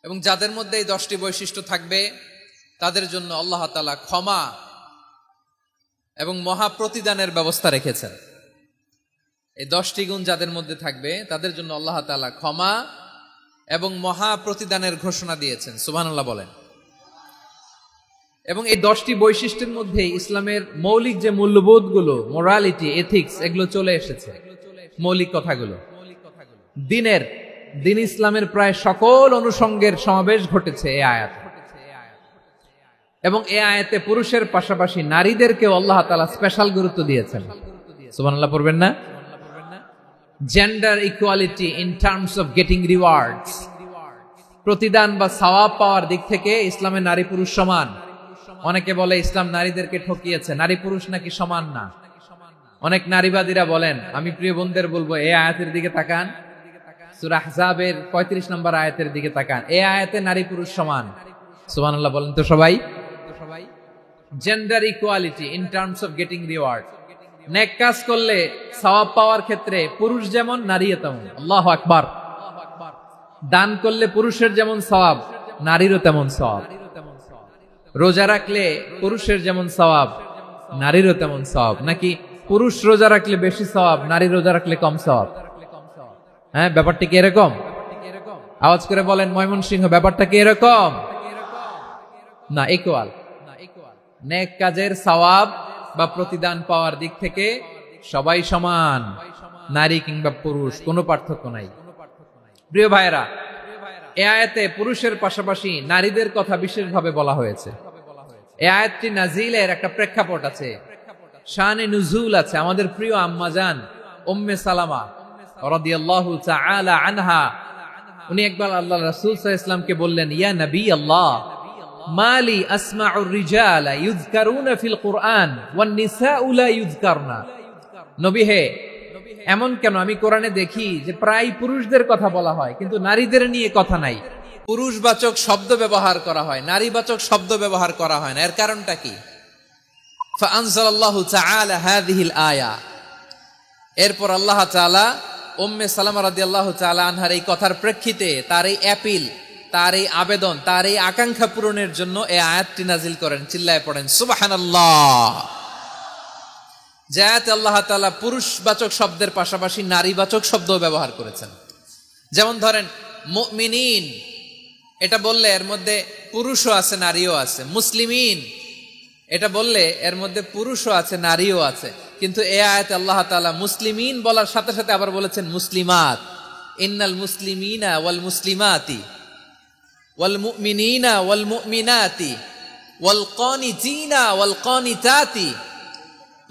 এবং যাদের মধ্যে এই 10টি বৈশিষ্ট্য থাকবে তাদের জন্য আল্লাহ তাআলা ক্ষমা এবং মহা প্রতিদানের ব্যবস্থা রেখেছেন। এই 10টি গুণ যাদের মধ্যে থাকবে তাদের জন্য আল্লাহ তাআলা ক্ষমা এবং মহা প্রতিদানের ঘোষণা দিয়েছেন। সুবহানাল্লাহ বলেন। এবং এই 10টি বৈশিষ্ট্যের মধ্যে ইসলামের মৌলিক যে মূল্যবোধগুলো, মোরালিটি, এথিক্স, এগুলো চলে এসেছে। মৌলিক কথাগুলো দিন ইসলামের প্রায় সকল অনুষঙ্গের সমাবেশ ঘটেছে এই আয়াত। এবং এই আয়াতে পুরুষের পাশাপাশি নারীদেরকেও আল্লাহ তাআলা স্পেশাল গুরুত্ব দিয়েছেন। সুবহানাল্লাহ পড়বেন না? Gender equality in terms of getting rewards, প্রতিদান বা সওয়াব পাওয়ার দিক থেকে ইসলামে নারী পুরুষ সমান। অনেকে বলে ইসলাম নারীদেরকে ঠকিয়েছে, নারী পুরুষ নাকি সমান না। অনেক নারীবাদীরা বলেন, আমি প্রিয় বোনদের বলবো এই আয়াতের দিকে তাকান, সূরা আহজাবের 35 নম্বর আয়াতের দিকে তাকান। এই আয়াতে নারী পুরুষ সমান। সুবহানাল্লাহ বলেন তো সবাই। Gender equality in terms of getting reward, নেক কাজ করলে সওয়াব পাওয়ার ক্ষেত্রে পুরুষ যেমন নারীও তেমন। আল্লাহু আকবার। দান করলে পুরুষের যেমন সওয়াব, নারীরও তেমন সওয়াব। রোজা রাখলে পুরুষের যেমন সওয়াব, নারীরও তেমন সওয়াব। নাকি পুরুষ রোজা রাখলে বেশি সওয়াব, নারী রোজা রাখলে কম সওয়াব? হ্যাঁ, ব্যাপারটা কি এরকম? আওয়াজ করে বলেন ময়মনসিংহ, ব্যাপারটা কি এরকম? না, ইকুয়াল। নেক কাজের সওয়াব বা প্রতিদান পাওয়ার দিক থেকে সবাই সমান, নারী কিংবা পুরুষ, কোনো পার্থক্য নাই। প্রিয় ভাইরা, এই আয়াতে পুরুষের পাশাপাশি নারীদের কথা বিশেষভাবে বলা হয়েছে। এই আয়াতটি নাজিলের একটা প্রেক্ষাপট আছে, শানে নুজুল আছে। আমাদের প্রিয় আম্মাজান উম্মে সালামা রাদিয়াল্লাহু তাআলা আনহা, উনি একবার আল্লাহর রাসূল সাল্লাল্লাহু আলাইহি ওয়াসাল্লামকে বললেন, ইয়া নবী আল্লাহ, মালি আসমাউর রিজালা ইউযকারুনা ফিল কুরআন ওয়ান নিসাউ লা ইউযকারনা। নবী হে, এমন কেন আমি কোরআনে দেখি যে প্রায় পুরুষদের কথা বলা হয় কিন্তু নারীদের নিয়ে কথা নাই। পুরুষবাচক শব্দ ব্যবহার করা হয়, নারীবাচক শব্দ ব্যবহার করা হয় না। এর কারণটা কি? ফাআনজালাল্লাহু তাআলা হাযিহিল আয়া। এরপর আল্লাহ তাআলা উম্মে সালামা রাদিয়াল্লাহু তাআলা আনহার এই কথার প্রেক্ষিতে, তার এই অ্যাপিল, তার এই আবেদন, তার এই আকাঙ্ক্ষা পূরণের জন্য এই আয়াতটি নাজিল করেন। চিল্লায় পড়েন সুবহানাল্লাহ। যে আয়াতে আল্লাহ তাআলা পুরুষবাচক শব্দের পাশাপাশি নারীবাচক শব্দও ব্যবহার করেছেন। যেমন ধরেন মুমিনিন, এটা বললে এর মধ্যে পুরুষও আছে নারীও আছে। মুসলিমিন, এটা বললে এর মধ্যে পুরুষও আছে নারীও আছে। কিন্তু এই আয়াতে আল্লাহ তাআলা মুসলিমিন বলার সাথে সাথে আবার বলেছেন মুসলিমাত। ইন্নাল মুসলিমিনা ওয়াল মুসলিমাতি ওয়াল মুমিনিনা ওয়াল মুমিনাতি ওয়াল কানিতিনা ওয়াল কানিতাতি।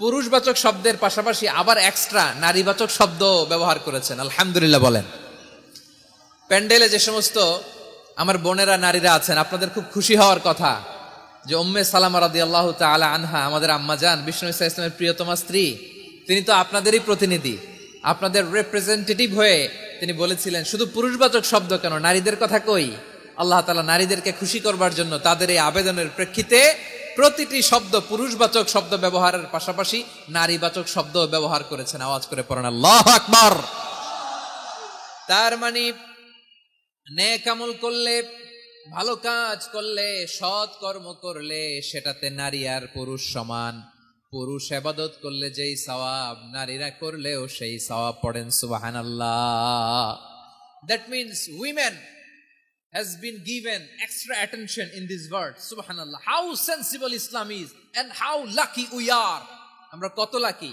পুরুষবাচক শব্দের পাশাপাশি আবার এক্সট্রা নারীবাচক শব্দ ব্যবহার করেছেন। আলহামদুলিল্লাহ বলেন। প্যান্ডেলে যে সমস্ত আমার বোনেরা নারীরা আছেন, আপনাদের খুব খুশি হওয়ার কথা যে উম্মে সালামা রাদিয়াল্লাহু তাআলা আনহা, আমাদের আম্মাজান বিষ্ণু ইসা ইসলামের প্রিয়তমা স্ত্রী, তিনি তো আপনাদেরই প্রতিনিধি, আপনাদের রিপ্রেজেন্টেটিভ হয়ে তিনি বলেছিলেন শুধু পুরুষবাচক শব্দ কেন, নারীদের কথা কই। আল্লাহ তাআলা নারীদেরকে খুশি করবার জন্য তাদের এই আবেদনের প্রেক্ষিতে প্রতিটি শব্দ পুরুষবাচক শব্দ ব্যবহারের পাশাপাশি নারীবাচক শব্দ ব্যবহার করেছেন। আওয়াজ করে পড়েন আল্লাহু আকবার। তার মানে নেক আমল করলে, ভালো কাজ করলে, সৎ কর্ম করলে সেটাতে নারী আর পুরুষ সমান। পুরুষ ইবাদত করলে যেই সওয়াব, নারীরা করলেও সেই সওয়াব। পড়েন সুবহানাল্লাহ। That means women has been given extra attention in this word. Subhanallah. How sensible Islam is and how lucky we are. আমরা কত লাকি।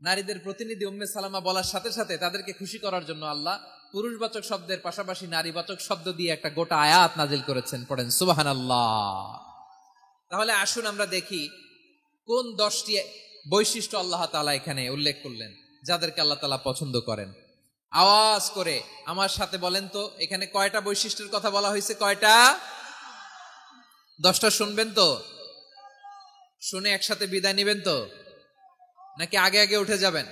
নারীদের প্রতিনিধি উম্মে সালামা বলার সাথে সাথে তাদেরকে খুশি করার জন্য আল্লাহ পুরুষবাচক শব্দের পাশাপাশি নারীবাচক শব্দ দিয়ে একটা গোটা আয়াত নাজিল করেছেন। পড়েন সুবহানাল্লাহ। তাহলে আসুন আমরা দেখি কোন 10টি বৈশিষ্ট্য আল্লাহ তাআলা এখানে উল্লেখ করলেন যাদেরকে আল্লাহ তাআলা পছন্দ করেন। আওয়াজ করে আমার সাথে বলেন তো, এখানে কয়টা বৈশিষ্ট্যের কথা বলা হয়েছে? কয়টা? 10টা শুনবেন তো? শুনে একসাথে বিদায় নেবেন তো, নাকি আগে আগে উঠে যাবেন?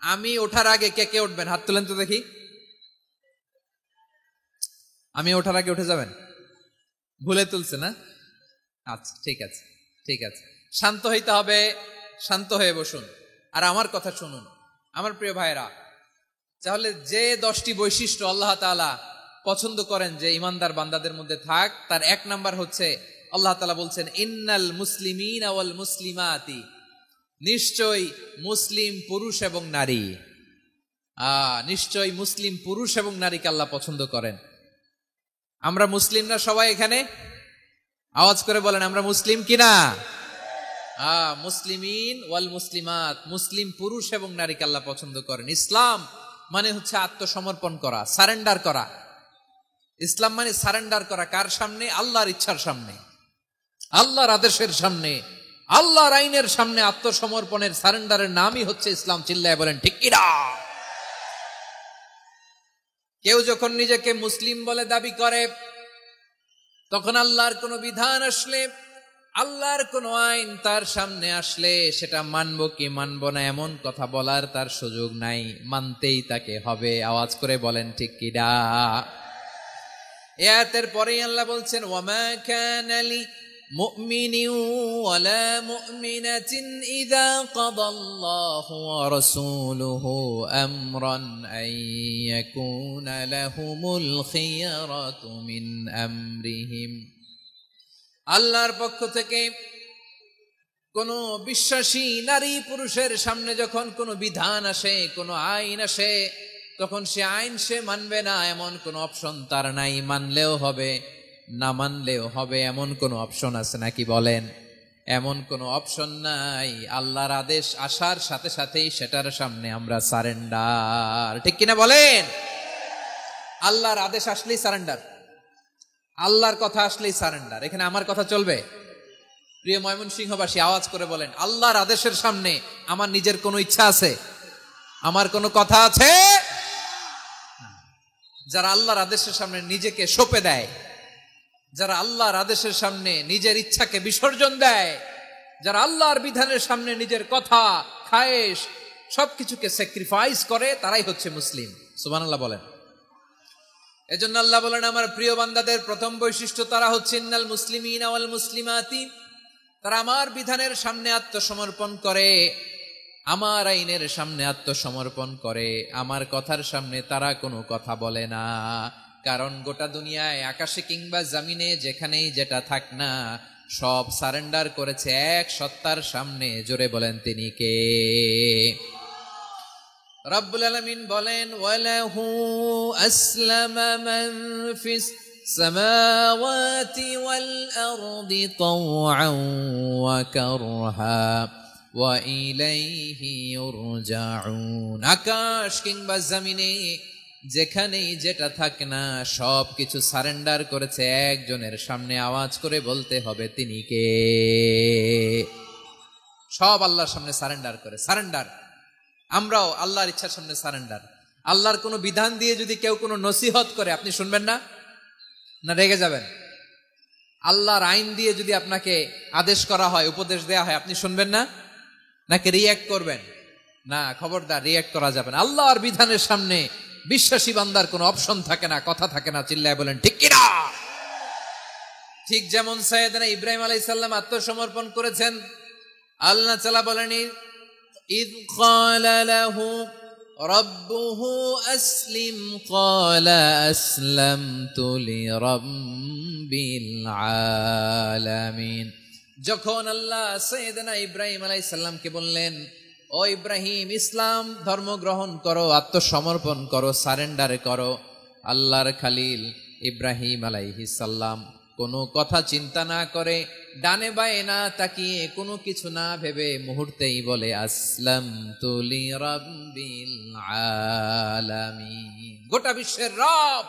আমি ওঠার আগে কে কে উঠবেন? হাত তুলেন তো দেখি। আমি ওঠার আগে উঠে যাবেন? ভুলে তুলছে না? আচ্ছা, ঠিক আছে, ঠিক আছে। শান্ত হইতে হবে, শান্ত হয়ে বসুন আর আমার কথা শুনুন। আমার প্রিয় ভাইরা, তাহলে যে 10টি বৈশিষ্ট্য আল্লাহ তাআলা পছন্দ করেন যে ইমানদার বান্দাদের মধ্যে থাক, তার এক নাম্বার হচ্ছে আল্লাহ তাআলা বলছেন ইন্নাল মুসলিমিনা ওয়াল মুসলিমাতি, নিশ্চয় মুসলিম পুরুষ এবং নারী, নিশ্চয় মুসলিম পুরুষ এবং নারীকে আল্লাহ পছন্দ করেন। আমরা মুসলিম না সবাই এখানে? আওয়াজ করে বলেন আমরা মুসলিম কিনা? মুসলিমিন ওয়াল মুসলিমাত, মুসলিম পুরুষ এবং নারীকে আল্লাহ পছন্দ করেন। ইসলাম মানে হচ্ছে আত্মসমর্পণ করা, সারেন্ডার করা। ইসলাম মানে সারেন্ডার করা কার সামনে? আল্লাহর ইচ্ছার সামনে, আল্লাহর আদেশের সামনে, আল্লাহর আইনের সামনে আত্মসমর্পণের সারেন্ডারের নামই হচ্ছে ইসলাম। চিল্লায় বলেন ঠিক কিনা? কেউ যখন নিজেকে মুসলিম বলে দাবি করে, তখন আল্লাহর কোন বিধান আসলে, আল্লাহর কোন আইন তার সামনে আসলে সেটা মানবো কি মানবো না এমন কথা বলার তার সুযোগ নাই, মানতেই তাকে হবে। আওয়াজ করে বলেন ঠিক কিনা? আয়াতের পরেই আল্লাহ বলছেন ওয়ামা কানা লি মুমিনিন ওয়ালা মুমিনাতিন ইযা কাদাল্লাহু ওয়া রাসূলুহু আমরান আন ইয়াকুনা লাহুমুল খিয়ারাতু মিন আমরিহিম। আল্লাহর পক্ষ থেকে কোন বিশ্বাসী নারী পুরুষের সামনে যখন কোনো বিধান আসে, কোনো আইন আসে, তখন সে আইন সে মানবে না এমন কোনো অপশন তার নাই। মানলেও হবে, না মানলেও হবে, এমন কোনো অপশন আছে নাকি বলেন? এমন কোনো অপশন নাই। আল্লাহর আদেশ আসার সাথে সাথেই সেটার সামনে আমরা সারেন্ডার। ঠিক কিনা বলেন? আল্লাহর আদেশ আসলেই সারেন্ডার, আল্লাহর কথা আসলেই সারেন্ডার। এখানে আমার কথা চলবে? প্রিয় ময়মনসিংহবাসী আওয়াজ করে বলেন আল্লাহর আদেশের সামনে আমার নিজের কোনো ইচ্ছা আছে? আমার কোনো কথা আছে? যারা আল্লাহর আদেশের সামনে নিজেকে সঁপে দেয়, যারা আল্লাহর আদেশের সামনে নিজের ইচ্ছাকে বিসর্জন দেয়, যারা আল্লাহর বিধানের সামনে নিজের কথা, খায়েশ সবকিছুকে স্যাক্রিফাইস করে, তারাই হচ্ছে মুসলিম। সুবহানাল্লাহ বলেন। এজন্য আল্লাহ বলেন আমার প্রিয় বান্দাদের প্রথম বৈশিষ্ট্য তারা হচ্ছে ইন্নাল মুসলিমিনা ওয়াল মুসলিমাতি, তারা আমার বিধানের সামনে আত্মসমর্পণ করে, আমার আইনের সামনে আত্মসমর্পণ করে, আমার কথার সামনে তারা কোনো কথা বলে না। কারণ গোটা দুনিয়ায় আকাশে কিংবা জমিনে যেখানেই যেটা থাক না, সব সারেন্ডার করেছে এক সত্তার সামনে। জোরে বলেন তিনি কে? রব্বুল আলামিন বলেন ওয়ালাহু আসলামা মান ফিস সামাওয়াতি ওয়াল আরদি তাওআন ওয়া কারহা ওয়া ইলাইহি ইউরজাউন। আকাশ কিংবা জমিনে যেখানেই যেটা থাক না, সব কিছু সারেন্ডার করেছে একজনের সামনে। আওয়াজ করে বলতে হবে তিনি কে? সব আল্লাহর সামনে সারেন্ডার করে। সারেন্ডার। আমরাও আল্লাহর ইচ্ছার সামনে সারেন্ডার। আল্লাহর কোনো বিধান দিয়ে যদি কেউ কোনো নসিহত করে, আপনি শুনবেন না? না রেগে যাবেন? আল্লাহর আইন দিয়ে যদি আপনাকে আদেশ করা হয়, উপদেশ দেয়া হয়, আপনি শুনবেন না? নাকি রিয়্যাক্ট করবেন? না, খবরদার, রিয়্যাক্ট করা যাবে না। আল্লাহর বিধানের সামনে বিশ্বাসী বান্দার কোনো অপশন থাকে না, কথা থাকে না। চিল্লায় বলেন ঠিক কিনা? ঠিক যেমন সাইয়েদনা ইব্রাহিম আলাইহিস সালাম আত্মসমর্পণ করেছেন। আল্লাহ তাআলা বলেন ইয ক্বালা লাহু রাব্বুহু আসলিম ক্বালা আসলামতু লিরাব্বিল আলামিন। যখন আল্লাহ সাইয়েদনা ইব্রাহিম আলাইহিস সালামকে বললেন ও ইব্রাহিম ইসলাম ধর্ম গ্রহণ করো, আত্মসমর্পণ করো, সারেন্ডার করো, আল্লাহর খালিল ইব্রাহিম আলাইহিস সালাম কোনো কথা চিন্তা না করে, ডানে বায়ে না তাকিয়ে, কোনো কিছু না ভেবে মুহূর্তেই বলে আসলামতু লিরাব্বিল আলামিন। গোটা বিশ্বের রব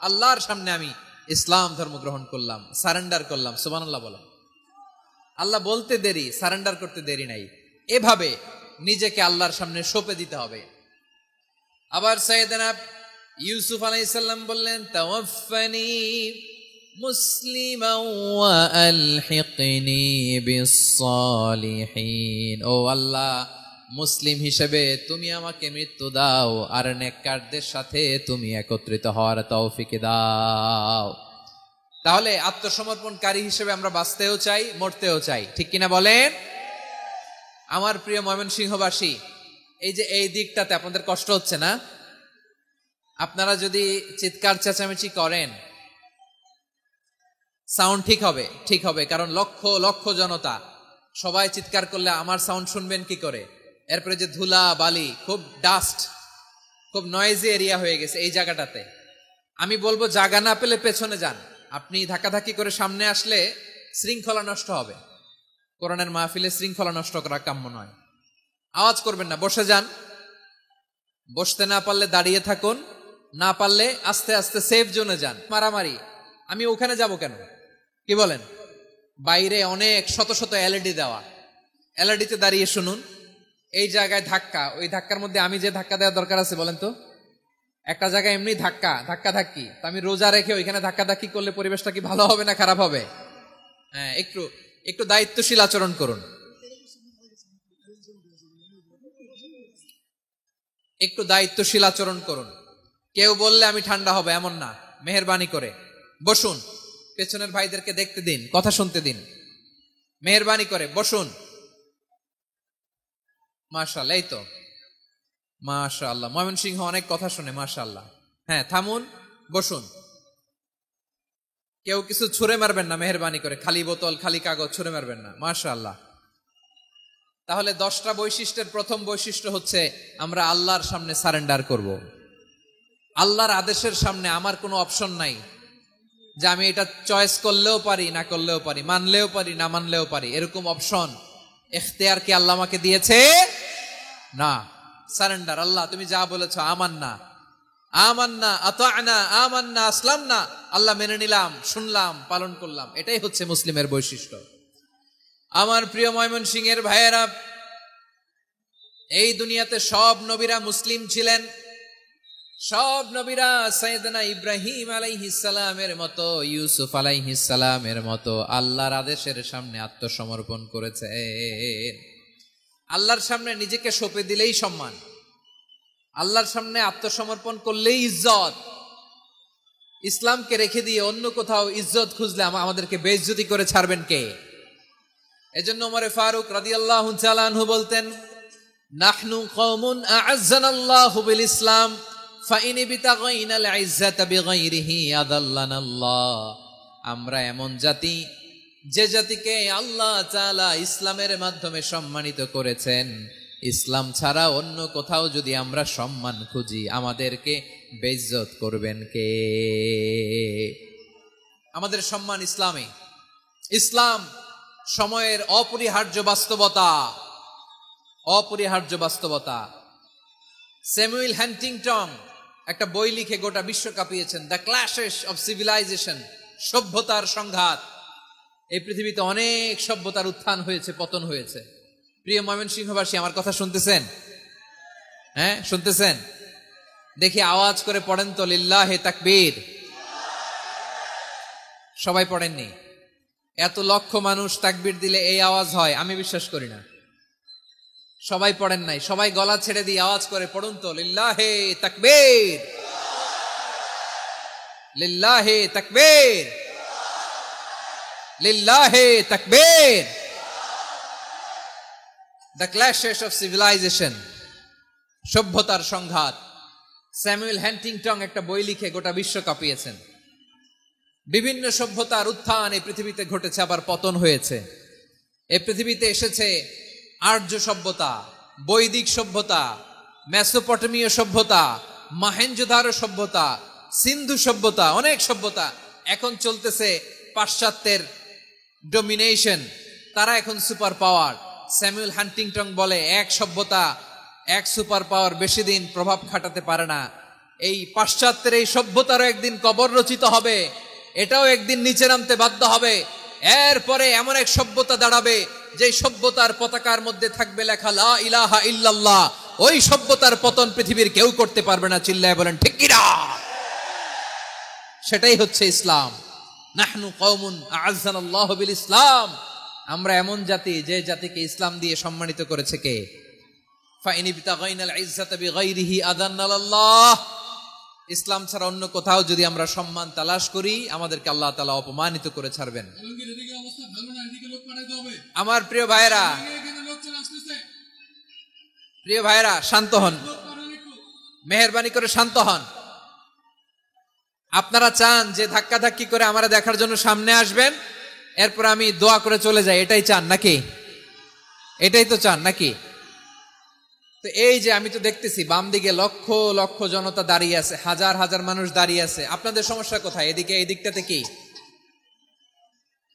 আল্লাহর সামনে আমি ইসলাম ধর্ম গ্রহণ করলাম, সারেন্ডার করলাম। সুবহানাল্লাহ বলো। আল্লাহ বলতে দেরি, সারেন্ডার করতে দেরি নাই। এভাবে নিজেকে আল্লাহর সামনে সঁপে দিতে হবে। আবার সাইয়েদনা ইউসুফ আলাইহিস সালাম বললেন তাওয়াফফানি মুসলিমান ওয়া আলহিকনি বিস-সালিহিন। ও আল্লাহ, মুসলিম হিসেবে তুমি আমাকে মৃত্যু দাও, আর নেককারদের সাথে তুমি একত্রিত হওয়ার তৌফিক দাও। তাহলে আত্মসমর্পণকারী হিসেবে আমরা বাঁচতেও চাই, মরতেও চাই। ঠিক কিনা বলেন? আমার প্রিয় ময়মনসিংহবাসী, এই যে এই দিকটাতে আপনাদের কষ্ট হচ্ছে না? আপনারা যদি চিৎকার চেঁচামেচি করেন সাউন্ড ঠিক হবে, কারণ লক্ষ লক্ষ জনতা, সবাই চিৎকার করলে আমার সাউন্ড শুনবেন কি করে? এরপরে যে ধুলা বালি, খুব ডাস্ট, খুব নয়েজি এরিয়া হয়ে গেছে এই জায়গাটাতে। আমি বলবো জায়গা না পেলে পেছনে যান। আপনি ধাক্কাধাক্কি করে সামনে আসলে শৃঙ্খলা নষ্ট হবে। কোরআনের মাহফিলে শৃঙ্খলা নষ্ট করা কাম্য নয়। আওয়াজ করবেন না, বসে যান। বসতে না পারলে দাঁড়িয়ে থাকুন, না পারলে আস্তে আস্তে সেফ জোনে যান। মারামারি, আমি ওখানে যাব কেন? কি বলেন? বাইরে অনেক শত শত এলইডি দেওয়া, এলইডিতে দাঁড়িয়ে শুনুন। এই জায়গায় ধাক্কা, ওই ধাক্কার মধ্যে আমি যে ধাক্কা দেওয়ার দরকার আছে বলেন তো? একটা জায়গায় এমনি ধাক্কা ধাক্কি, তো আমি রোজা রেখে ওইখানে ধাক্কা ধাক্কি করলে পরিবেশটা কি ভালো হবে না খারাপ হবে? হ্যাঁ, একটু দায়িত্বশীল আচরণ করুন, একটু দায়িত্বশীল আচরণ করুন। কেউ বললে আমি ঠান্ডা হবে এমন না, মেহেরবানি করে বসুন। পেছনের ভাইদেরকে দেখতে দিন, কথা শুনতে দিন, মেহেরবানি করে বসুন। মাশাআল্লাহ, এই তো মাশাআল্লাহ, ময়মনসিংহ অনেক কথা শুনে, মাশাআল্লাহ। হ্যাঁ, থামুন, বসুন। কেউ কিছু ছুঁড়ে মারবেন না, মেহেরবানি করে। খালি বোতল, খালি কাগজ ছুঁড়ে মারবেন না, মাশাআল্লাহ। তাহলে 10টা বৈশিষ্ট্যের প্রথম বৈশিষ্ট্য হচ্ছে আমরা আল্লাহর সামনে সারেন্ডার করব। আল্লাহর আদেশের সামনে আমার কোনো অপশন নাই যে আমি এটা চয়েস করলেও পারি না করলেও পারি, মানলেও পারি না মানলেও পারি, এরকম অপশন এখতিয়ার কি আল্লাহ আমাকে দিয়েছে? না। সারেন্ডার, আল্লাহ তুমি যা বলেছো আমান্না, আমান্না আতা'না, আমান্না আসলামনা, আল্লাহ মেনে নিলাম, শুনলাম, পালন করলাম। এটাই হচ্ছে মুসলিমের বৈশিষ্ট্য। আমার প্রিয় ময়মনসিংহের ভাইয়েরা, এই দুনিয়াতে সব নবীরা মুসলিম ছিলেন। সব নবীরা সাইয়েদনা ইব্রাহিম আলাইহিস সালামের মতো, ইউসুফ আলাইহিস সালামের মতো আল্লাহর আদেশের সামনে আত্মসমর্পণ করেছে। আল্লাহর সামনে নিজেকে সঁপে দিলেই সম্মান, আল্লাহর সামনে আত্মসমর্পণ করলেই ইজ্জত। ইসলামকে রেখে দিয়ে অন্য কোথাও ইজ্জত খুঁজলে আমাদেরকে বেইজ্জতি করে ছাড়বেন কে? এজন্য ওমর ফারুক রাদিয়াল্লাহু তাআলা আনহু বলতেন, নাহনু কওমুন আ'আজ্জানাল্লাহু বিল ইসলাম ফাইন বিতাগাইনাল ইজ্জাতা বিগাইরিহি আদাল্লানাল্লাহ। আমরা এমন জাতি, যে জাতিকে আল্লাহ তাআলা ইসলামের মাধ্যমে সম্মানিত করেছেন। ইসলাম ছাড়া অন্য কোথাও যদি আমরা সম্মান খুঁজি, আমাদেরকে বেইজ্জত করবেন কে? আমাদের সম্মান ইসলামে। ইসলাম সময়ের অপরিহার্য বাস্তবতা, অপরিহার্য বাস্তবতা। স্যামুয়েল হান্টিংটন একটা বই লিখে গোটা বিশ্ব কাঁপিয়েছেন, দ্য ক্ল্যাশেস অফ সিভিলাইজেশন, সভ্যতার সংঘাত। এই পৃথিবীতে অনেক সভ্যতার উত্থান হয়েছে, পতন হয়েছে। প্রিয় ময়মনসিংহবাসী, আমার কথা শুনতেছেন? হ্যাঁ, শুনতেছেন? দেখি আওয়াজ করে পড়েন তো, লিল্লাহে তাকবীর। সবাই পড়েননি? এত লক্ষ মানুষ তাকবীর দিলে এই আওয়াজ হয়? আমি বিশ্বাস করি না। সবাই পড়েন নাই, সবাই গলা ছেড়ে দিয়ে আওয়াজ করে পড়ুন তো, লিল্লাহে তাকবীর, লিল্লাহে তাকবীর, লিল্লাহে তাকবীর। দ্য ক্ল্যাশেস অফ সিভিলাইজেশন, সভ্যতার সংঘাত। স্যামুয়েল হান্টিংটন একটা বই লিখে গোটা বিশ্ব কাঁপিয়েছেন। বিভিন্ন সভ্যতার উত্থান এই পৃথিবীতে ঘটেছে, আবার পতন হয়েছে। এই পৃথিবীতে এসেছে আর্য সভ্যতা, বৈদিক সভ্যতা, মেসোপটেমীয় সভ্যতা, মহেঞ্জোদারো সভ্যতা, সিন্ধু সভ্যতা, অনেক সভ্যতা। এখন চলতেছে পাশ্চাত্যের ডমিনেশন, তারা এখন সুপার পাওয়ার। স্যামুয়েল হান্টিংটন বলে, এক সভ্যতা, এক সুপার পাওয়ার বেশি দিন প্রভাব খাটাতে পারে না। এই পাশ্চাত্যের এই সভ্যতারও একদিন কবর রচিত হবে, এটাও একদিন নিচে নামতে বাধ্য হবে। এরপরে এমন এক সভ্যতা দাঁড়াবে, যে সভ্যতার পতাকার মধ্যে থাকবে লেখা লা ইলাহা ইল্লাল্লাহ। ওই সভ্যতার পতন পৃথিবীর কেউ করতে পারবে না। চিল্লায় বলেন ঠিক কি না? সেটাই হচ্ছে ইসলাম। নাহনু কওমুন আ'আজ্জানাল্লাহু বিল ইসলাম, আমরা এমন জাতি, যে জাতিকে ইসলাম দিয়ে সম্মানিত করেছে কে? ফাইন বিতাগাইনাল ইজ্জাতা বিগাইরিহি আদান্নাল্লাহ। ইসলাম ছাড়া অন্য কোথাও যদি আমরা সম্মান তালাশ করি, আমাদেরকে আল্লাহ তাআলা অপমানিত করে ছাড়বেন। আমার প্রিয় ভাইয়েরা, প্রিয় ভাইয়েরা, শান্ত হন, মেহেরবানি করে শান্ত হন। আপনারা চান যে ধাক্কাধাক্কি করে আমারা দেখার জন্য সামনে আসবেন, এরপর আমি দোয়া করে চলে যাই, এটাই চান নাকি? এটাই তো চান নাকি? তো এই যে আমি তো দেখতেছি বাম দিকে লক্ষ লক্ষ জনতা দাঁড়িয়ে আছে, হাজার হাজার মানুষ দাঁড়িয়ে আছে। আপনাদের সমস্যা কোথায়? এদিকে, এই দিকটাতে কি?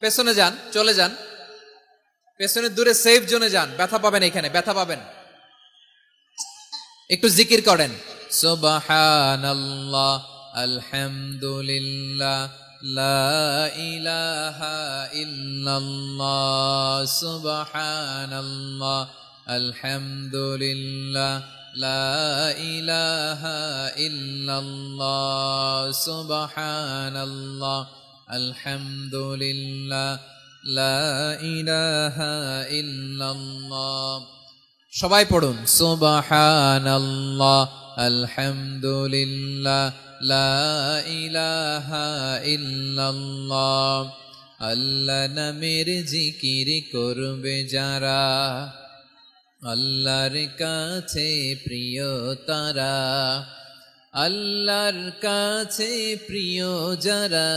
পেছনে যান, চলে যান, পেছনে দূরে সেফ জোনে যান। ব্যথা পাবেন, এখানে ব্যথা পাবেন। একটু জিকির করেন, সুবহানাল্লাহ, আলহামদুলিল্লাহ, লা ইলাহা ইল্লাল্লাহ, সুবহানাল্লাহ, আলহামদুলিল্লাহ, লা ইলাহা ইল্লাল্লাহ, সুবহানাল্লাহ, আলহামদুলিল্লাহ, লা ইলাহা ইল্লাল্লাহ। সবাই পড়ুন, সুবহানাল্লাহ, আলহামদুলিল্লাহ, লা ইলাহা ইল্লাল্লাহ। আল্লাহ নামের জিকির করবে যারা, আল্লাহর কাছে প্রিয় তারা, আল্লাহর কাছে প্রিয় যারা,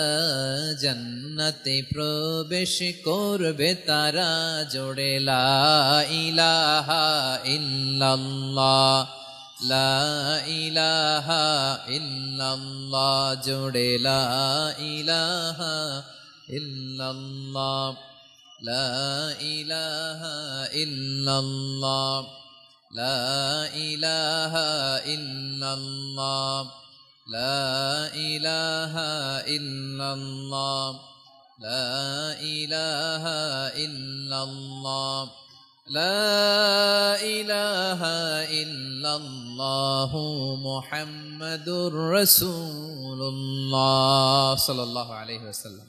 জান্নাতে প্রবেশ করবে তারা। জোড়ে লা ইলাহা ইল্লাল্লাহ, লা ইলাহা ইল্লাল্লাহ, জোড়ে লা ইলাহা ইল্লাল্লাহ, লা ইলাহা ইল্লাল্লাহ, লা ইলাহা ইল্লাল্লাহ, লা ইলাহা ইল্লাল্লাহ, লা ইলাহা ইল্লাল্লাহ, লা ইলাহা ইল্লাল্লাহু মুহাম্মাদুর রাসূলুল্লাহ সাল্লাল্লাহু আলাইহি ওয়াসাল্লাম।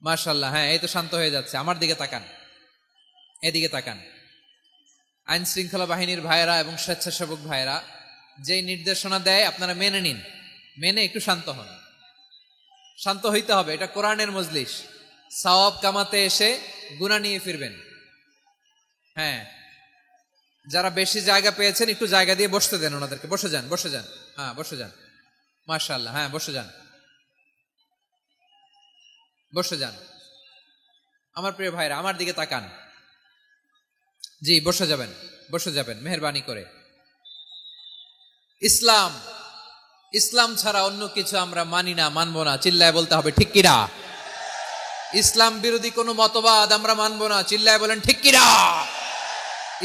মাশাআল্লাহ। হ্যাঁ, এই তো শান্ত হয়ে যাচ্ছে। আমার দিকে তাকান, এদিকে তাকান। আইন শৃঙ্খলা বাহিনীর ভাইরা এবং স্বেচ্ছাসেবক ভাইরা যেই নির্দেশনা দেয় আপনারা মেনে নিন, মেনে একটু শান্ত হন। শান্ত হইতে হবে, এটা কোরআনের মজলিস। সওয়াব কামাতে এসে গুনাহ নিয়ে ফিরবেন। হ্যাঁ, যারা বেশি জায়গা পেয়েছেন একটু জায়গা দিয়ে বসতে দেন ওনাদেরকে। বসে যান, বসে যান। হ্যাঁ, বসে যান। মাশাআল্লাহ। হ্যাঁ, বসে যান, বসে যান। আমার প্রিয় ভাইরা, আমার দিকে তাকান। জি, বসে যাবেন, বসে যাবেন মেহেরবানি করে। ইসলাম, ইসলাম ছাড়া অন্য কিছু আমরা মানি না, মানবো না। চিল্লায় বলতে হবে ঠিক কিনা? ইসলাম বিরোধী কোনো মতবাদ আমরা মানবো না। চিল্লায় বলেন ঠিক কিনা?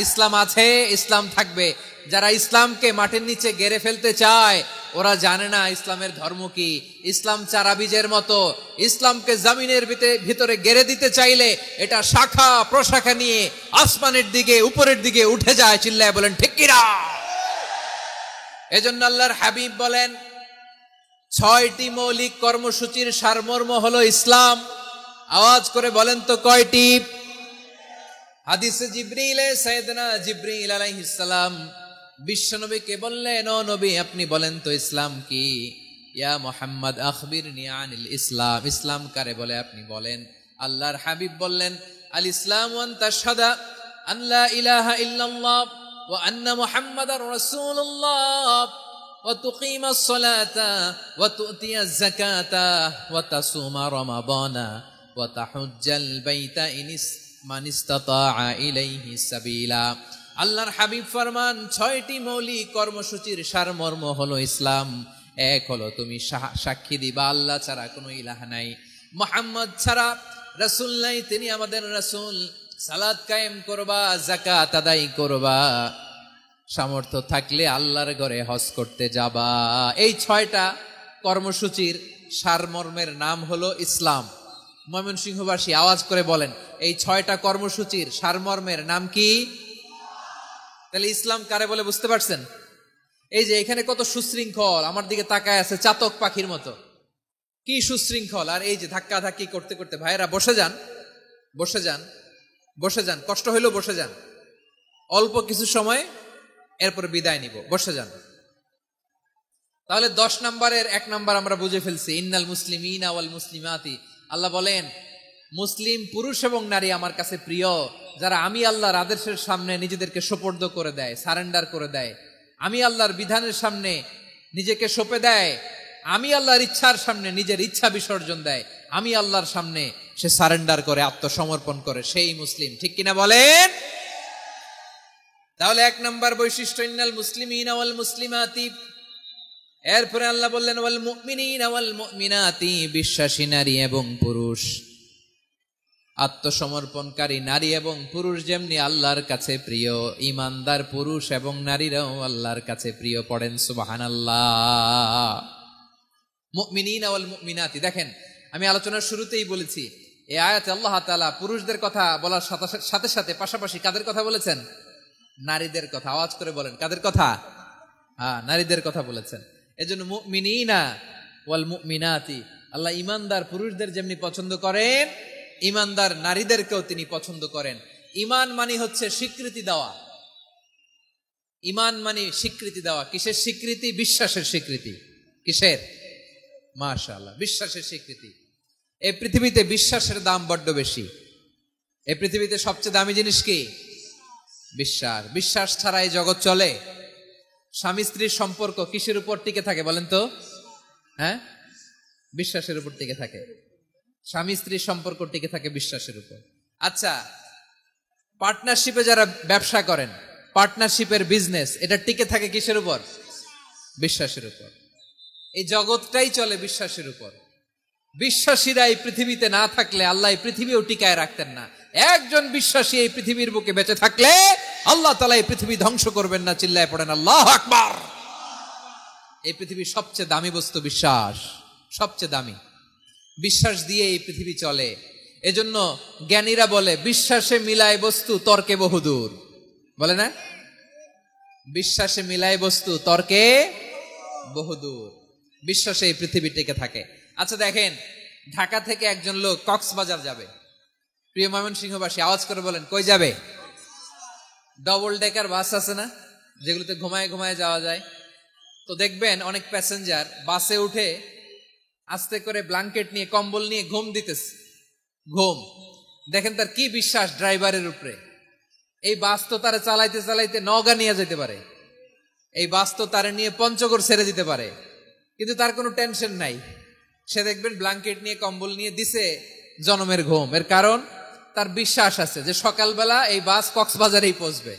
ইসলাম আছে, ইসলাম থাকবে। যারা ইসলামকে মাটির নিচে গেড়ে ফেলতে চায় ওরা জানে না ইসলামের ধর্ম কি। ইসলাম চারা বীজের মতো, ইসলামকে জমিনের ভিতরে গেড়ে দিতে চাইলে এটা শাখা প্রশাখা নিয়ে আসমানের দিকে, উপরের দিকে উঠে যায়। চিল্লায় বলেন ঠিক কিনা? এজন্য আল্লাহর হাবিব বলেন 6টি মৌলিক কর্মসূচির সারমর্ম হলো ইসলাম। আওয়াজ করে বলেন তো কয়টি? হাদিসে জিবরিলে সাইয়েদনা জিবরিল আলাইহিস সালাম বিশ্বনবীকে বললেন, ও নবী আপনি বলেন তো ইসলাম কি? ইয়া মুহাম্মদ আখবিরনি আনিল ইসলাম। ইসলাম কারে বলে আপনি বলেন। আল্লাহর হাবিব বললেন, আল ইসলামু আন তাশহাদা আন লা ইলাহা ইল্লাল্লাহ ওয়া আন্না মুহাম্মাদার রাসূলুল্লাহ ওয়া তুকিমাস সালাতা ওয়া তুতিয়াজ যাকাতা ওয়া তাসুমা রমাদানা ওয়া তাহুজ্জাল বাইতা মান ইসতাতাআ ইলাইহি সাবিলা। আল্লাহর হাবিব ফরমান 6টি মৌলিক কর্মসূচির সারমর্ম হলো ইসলাম। এক হলো তুমি সাক্ষী দিবা আল্লাহ ছাড়া কোনো ইলাহ নাই, মুহাম্মদ ছাড়া রাসূল নাই, তিনি আমাদের রাসূল। সালাত কায়েম করবা, যাকাত আদায় করবা, সামর্থ্য থাকলে আল্লাহর ঘরে হজ করতে যাবা। এই 6টা কর্মসূচির সারমর্মের নাম হলো ইসলাম। ময়মনসিংহবাসী আওয়াজ করে বলেন, এই 6টা কর্মসূচির সারমর্মের নাম কি? তাহলে ইসলাম কারে বলে বুঝতে পারছেন? এই যে এখানে কত সুশৃঙ্খল, আমার দিকে তাকায় আছে চাতক পাখির মতো, কি সুশৃঙ্খল। আর এই যে ধাক্কা ধাক্কি করতে করতে, ভাইয়েরা বসে যান, বসে যান, বসে যান। কষ্ট হইলেও বসে যান, অল্প কিছু সময়, এরপর বিদায় নিব। বসে যান। তাহলে 10 নম্বরের 1 নম্বর আমরা বুঝে ফেলছি, ইন্নাল মুসলিমিনা ওয়াল মুসলিমাতি। আল্লাহ বলেন মুসলিম পুরুষ এবং নারী আমার কাছে প্রিয়, যারা আমি আল্লাহর আদেশের সামনে নিজেদেরকে সোপর্দ করে দেয়, সারেন্ডার করে দেয়, আমি আল্লাহর বিধানের সামনে নিজেকে সঁপে দেয়, আমি আল্লাহর ইচ্ছার সামনে নিজের ইচ্ছা বিসর্জন দেয়, আমি আল্লাহর সামনে সে সারেন্ডার করে, আত্মসমর্পণ করে, সেই মুসলিম। ঠিক কিনা বলেন? তাহলে 1 নম্বর বৈশিষ্ট্য ইন্নাল মুসলিমিনা ওয়াল মুসলিমাতি। এরপরে আল্লাহ বললেন ওয়াল মুমিনিনা ওয়াল মুমিনাতি, বিশ্বাসী নারী এবং পুরুষ, আত্মসমর্পণকারী নারী এবং পুরুষ যেমনি আল্লাহর কাছে প্রিয়, ঈমানদার পুরুষ এবং নারীরাও আল্লাহর কাছে প্রিয়। পড়েন সুবহানাল্লাহ। মুমিনিনা ওয়াল মুমিনাতি, দেখেন আমি আলোচনার শুরুতেই বলেছি এই আয়াতে আল্লাহ তাআলা পুরুষদের কথা বলার সাথে সাথে পাশাপাশি কাদের কথা বলেছেন? নারীদের কথা। আওয়াজ করে বলেন, কাদের কথা? নারীদের কথা বলেছেন। এজন্য মুমিনিনা ওয়াল মুমিনাতি, আল্লাহ ঈমানদার পুরুষদের যেমনি পছন্দ করেন, ঈমানদার নারীদেরকেও তিনি পছন্দ করেন। ঈমান মানে হচ্ছে স্বীকৃতি দেওয়া। ঈমান মানে স্বীকৃতি দেওয়া। কিসের স্বীকৃতি? বিশ্বাসের স্বীকৃতি। কিসের? মাশাআল্লাহ, বিশ্বাসের স্বীকৃতি। এই পৃথিবীতে বিশ্বাসের দাম বড্ড বেশি। এই পৃথিবীতে সবচেয়ে দামি জিনিস কি? বিশ্বাস। বিশ্বাস ছাড়া এই জগৎ চলে? স্বামী স্ত্রীর সম্পর্ক কিসের উপর টিকে থাকে বলেন তো? বিশ্বাসের উপর টিকে থাকে। স্বামী স্ত্রীর সম্পর্ক টিকে থাকে বিশ্বাসের উপর। আচ্ছা, পার্টনারশিপে যারা ব্যবসা করেন, পার্টনারশিপের বিজনেস, এটা টিকে থাকে কিসের উপর? বিশ্বাসের উপর। এই জগৎটাই চলে বিশ্বাসের উপর। বিশ্বাসীরা এই পৃথিবীতে না থাকলে আল্লাহ এই পৃথিবীও টিকায় রাখতেন না। একজন বিশ্বাসী এই পৃথিবীর বুকে বেঁচে থাকলে আল্লাহ তাআলা এই পৃথিবী ধ্বংস করবেন না। চিল্লায় পড়েন আল্লাহু আকবার। এই পৃথিবীর সবচেয়ে দামি বস্তু বিশ্বাস, সবচেয়ে দামি। বিশ্বাস দিয়ে এই পৃথিবী চলে। এজন্য জ্ঞানীরা বলে বিশ্বাসে মিলায় বস্তু, তর্কে বহুদূর। বলে না? বিশ্বাসে মিলায় বস্তু, তর্কে বহুদূর। বিশ্বাসে এই পৃথিবী টিকে থাকে। আচ্ছা দেখেন, ঢাকা থেকে একজন লোক কক্সবাজার যাবে। প্রিয় ময়মনসিংহবাসী আওয়াজ করে বলেন, কই যাবে? ডবল ডেকার বাস আছে না, যেগুলোতে ঘুমায় ঘুমায় যাওয়া যায়। তো দেখবেন অনেক প্যাসেঞ্জার বাসে উঠে আস্তে করে ব্ল্যাঙ্কেট নিয়ে, কম্বল নিয়ে ঘুম দিতেছে। ঘুম দেখেন তার কি বিশ্বাস ড্রাইভারের উপরে। এই বাস তো তারা চালাইতে চালাইতে নওগাঁ নিয়ে যেতে পারে, এই বাস তো তারা নিয়ে পঞ্চগড় ছেড়ে দিতে পারে, কিন্তু তার কোনো টেনশন নাই। সে দেখবেন ব্ল্যাঙ্কেট নিয়ে, কম্বল নিয়ে দিছে জনমের ঘুম। এর কারণ তার বিশ্বাস আছে যে সকালবেলা এই বাস কক্সবাজারেই পৌঁছবে।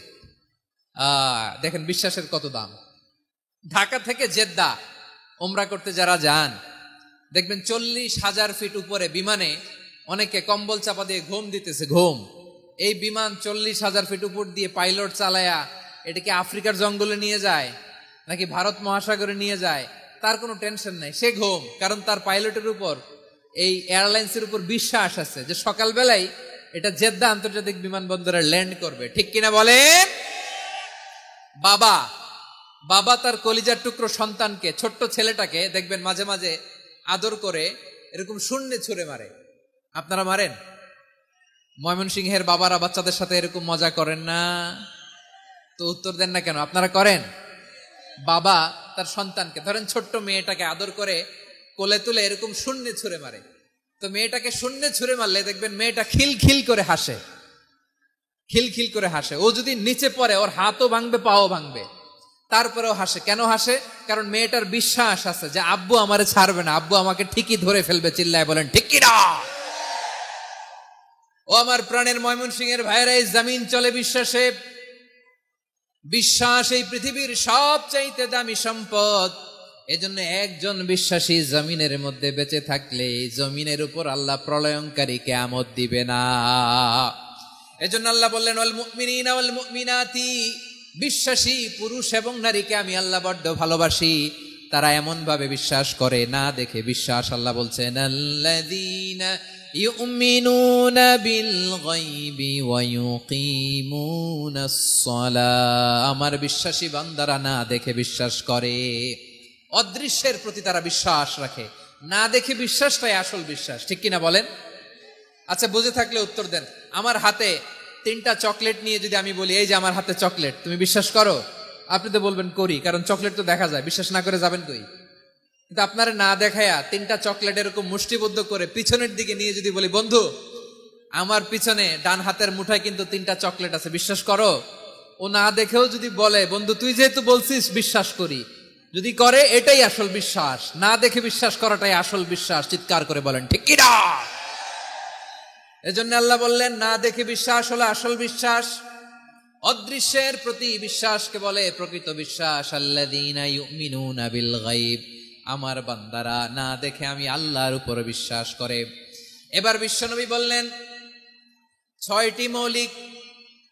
দেখেন বিশ্বাসের কত দাম। ঢাকা থেকে জেদ্দা উমরা করতে যারা যান, দেখবেন 40,000 ফিট উপরে বিমানে অনেকে কম্বল চাপা দিয়ে ঘুম দিতেছে। ঘুম। এই বিমান 40,000 ফিট উপর দিয়ে পাইলট চালায়া এটাকে আফ্রিকার জঙ্গলে নিয়ে যায় নাকি ভারত মহাসাগরে নিয়ে যায়, তার কোনো টেনশন নাই। সে ঘুম, কারণ তার পাইলটের উপর, এই এয়ারলাইন্সের উপর বিশ্বাস আছে যে সকালবেলায় এটা জেদ্দা আন্তর্জাতিক বিমানবন্দরে ল্যান্ড করবে। ঠিক কিনা বলেন? বাবা তার কলিজার টুকরো সন্তানকে, ছোট্ট ছেলেটাকে দেখবেন মাঝে মাঝে আদর করে এরকম শূন্যে ছুঁড়ে মারে। আপনারা মারেন? ময়মনসিংহের বাবারা বাচ্চাদের সাথে এরকম মজা করেন না? তো উত্তর দেন না কেন? আপনারা করেন? বাবা তার সন্তানকে, ধরেন ছোট্ট মেয়েটাকে আদর করে কোলে তুলে এরকম শূন্যে ছুঁড়ে মারে। তো মেয়েটাকে শূন্যে ছুঁড়ে মারলে দেখবেন মেয়েটা খিলখিল করে হাসে, খিলখিল করে হাসে। ও যদি নিচে পড়ে ওর হাতও ভাঙবে, পাও ভাঙবে, তারপরেও হাসে। কেন হাসে? কারণ মেয়েটার বিশ্বাস আছে যে আব্বু আমারে ছাড়বে না, আব্বু আমাকে ঠিকই ধরে ফেলবে। চিল্লায় বলেন ঠিক কিনা? ও আমার প্রাণের ময়মনসিংহের ভাইরা, এই জমিন চলে বিশ্বাসে। বিশ্বাস এই পৃথিবীর সবচাইতে দামি সম্পদ। এজন্য একজন বিশ্বাসী জমিনের মধ্যে বেঁচে থাকলে জমিনের উপর আল্লাহ প্রলয়ঙ্কারী কিয়ামত দিবে না। এজন্য আল্লাহ বললেন ওয়াল মুমিনিনা ওয়াল মুমিনাতি, বিশ্বাসী পুরুষ এবং নারীকে আমি আল্লাহ বড্ড ভালোবাসি। তারা এমন ভাবে বিশ্বাস করে, না দেখে বিশ্বাস। আল্লাহ বলছেন আল্লাযীনা ইউমিনুনা বিল গায়বি ওয়া ইউকিমুনাস সালাহ, আমার বিশ্বাসী বান্দারা না দেখে বিশ্বাস করে। অদৃশ্যের প্রতি তারা বিশ্বাস রাখে, না দেখে বিশ্বাসটাই আসল বিশ্বাস। ঠিক কিনা বলেন? আচ্ছা, বুঝে থাকলে উত্তর দেন। আমার হাতে 3টা চকলেট নিয়ে যদি আমি বলি এই যে আমার হাতে চকলেট, তুমি বিশ্বাস করো? আপনি তো বলবেন করি, কারণ চকলেট তো দেখা যায়। বিশ্বাস না করে যাবেন কই? কিন্তু আপনারা না দেখায়া 3টা চকলেট এরকম মুষ্টিবদ্ধ করে পিছনের দিকে নিয়ে যদি বলি বন্ধু আমার পিছনে ডান হাতের মুঠায় কিন্তু 3টা চকলেট আছে, বিশ্বাস করো? ও না দেখেও যদি বলে বন্ধু তুই যেহেতু বলছিস বিশ্বাস করি, যদি করে এটাই আসল বিশ্বাস, না দেখে বিশ্বাস করাটাই আসল বিশ্বাস। চিৎকার করে বলেন ঠিক কি না? এজন্য আল্লাহ বললেন না দেখে বিশ্বাস হলো আসল বিশ্বাস। অদৃশ্যের প্রতি বিশ্বাসকে বলে প্রকৃত বিশ্বাস। আল্লাযীনা ইউমিনুনা বিল গায়ব, আমার বান্দারা না দেখে আমি আল্লাহর উপর বিশ্বাস করে। এবার বিশ্বনবী বললেন 6টি মৌলিক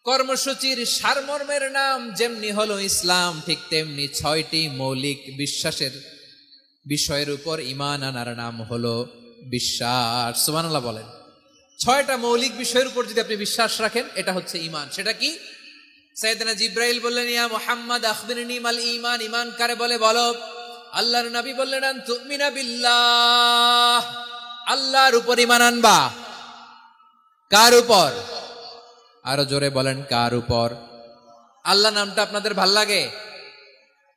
কর্মসূচির সারমর্মের নাম যেমনি হলো ইসলাম, ঠিক তেমনি 6টি মৌলিক বিশ্বাসের বিষয়ের উপর ঈমান আনার নাম হলো বিশ্বাস। সুবহানাল্লাহ বলেন। 6টা মৌলিক বিষয়ের উপর যদি আপনি বিশ্বাস রাখেন এটা হচ্ছে ঈমান। সেটা কি? সাইয়েদনা জিবরাইল বললেন ইয়া মুহাম্মদ আখবিরনি মাল ঈমান, ঈমান কারে বলে বলো। আল্লাহর নবী বললেন আন তুমিনা বিল্লাহ, আল্লাহর উপর ঈমান আনবা। কার উপর? আরো জোরে বলেন কার উপর? আল্লাহ নামটা আপনাদের ভাল লাগে?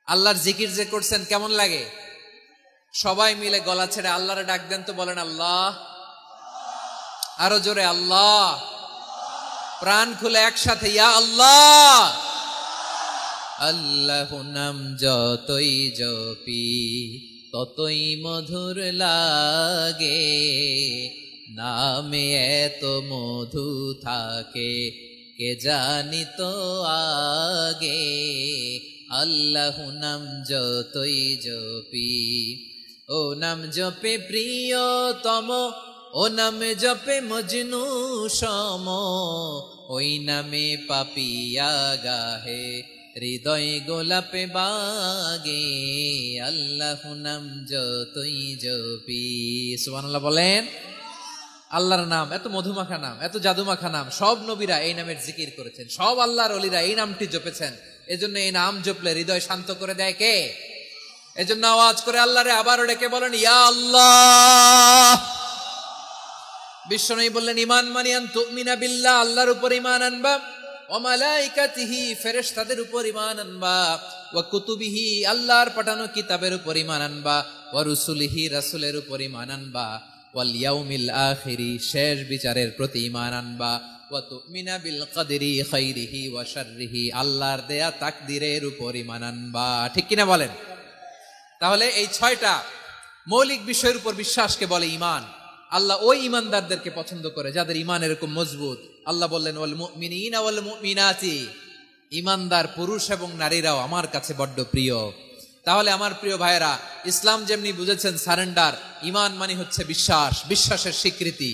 আল্লাহর জিকির যে করছেন কেমন লাগে? সবাই মিলে গলা ছেড়ে আল্লাহরে ডাক দেন তো, বলেন আল্লাহ। আরো জোরে আল্লাহ। প্রাণ খুলে একসাথে ইয়া আল্লাহ। আল্লাহ নাম যতই জপি ততই মধুর লাগে, নামে এত মধু থাকে কে জানি তো আগে। আল্লাহ নাম যতই জপি, ও নাম জপে প্রিয়তম, ও নামে জপে মজনু সম, ওই নামে পাপিয়া গাহে হৃদয় গোলাপে বাগে। আল্লাহ নাম যতই জপি। সুবহানাল্লাহ বলেন। আল্লাহর নাম এত মধুমাখা নাম, এত জাদুমাখা নাম, সব নবীরা এই নামের জিকির করেছেন, সব আল্লাহর ওলিরা এই নামটি জপেছেন। এজন্য এই নাম জপলে হৃদয় শান্ত করে দেয় কে? এজন্য আওয়াজ করে আল্লাহরে আবারও ডেকে বলেন ইয়া আল্লাহ। বিশ্বনবী বললেন ঈমান মানে আন তুমিনা বিল্লাহ, আল্লাহর উপর ঈমান আনবা, ওয়া মালাইকাতিহি, ফেরেশতাদের উপর ঈমান আনবা, ওয়া কুতুবিহি, আল্লাহর পাঠানো কিতাবের উপর ঈমান আনবা, ওয়া রুসুলিহি, রাসূলের উপর ঈমান আনবা, ওয়াল ইয়াউমিল আখিরি, শেষ বিচারের প্রতি ঈমান আনবা, ওয়া তুমিনা বিল কদরি খাইরিহি ওয়া শাররিহি, আল্লাহর দেয়া তাকদীরের উপর ঈমান আনবা। ঠিক কিনা বলেন? তাহলে এই 6টা মৌলিক বিষয়ের উপর বিশ্বাসকে বলে ঈমান। আল্লাহ ওই ঈমানদারদেরকে পছন্দ করে যাদের ঈমান এরকম মজবুত। আল্লাহ বললেন ওয়াল মুমিনিনা ওয়াল মুমিনাতি, ঈমানদার পুরুষ এবং নারীরাও আমার কাছে বড্ড প্রিয়। তাহলে আমার প্রিয় ভাইয়েরা, ইসলাম যেমনি বুঝেছেন সারেন্ডার, ঈমান মানে হচ্ছে বিশ্বাস, বিশ্বাসের স্বীকৃতি।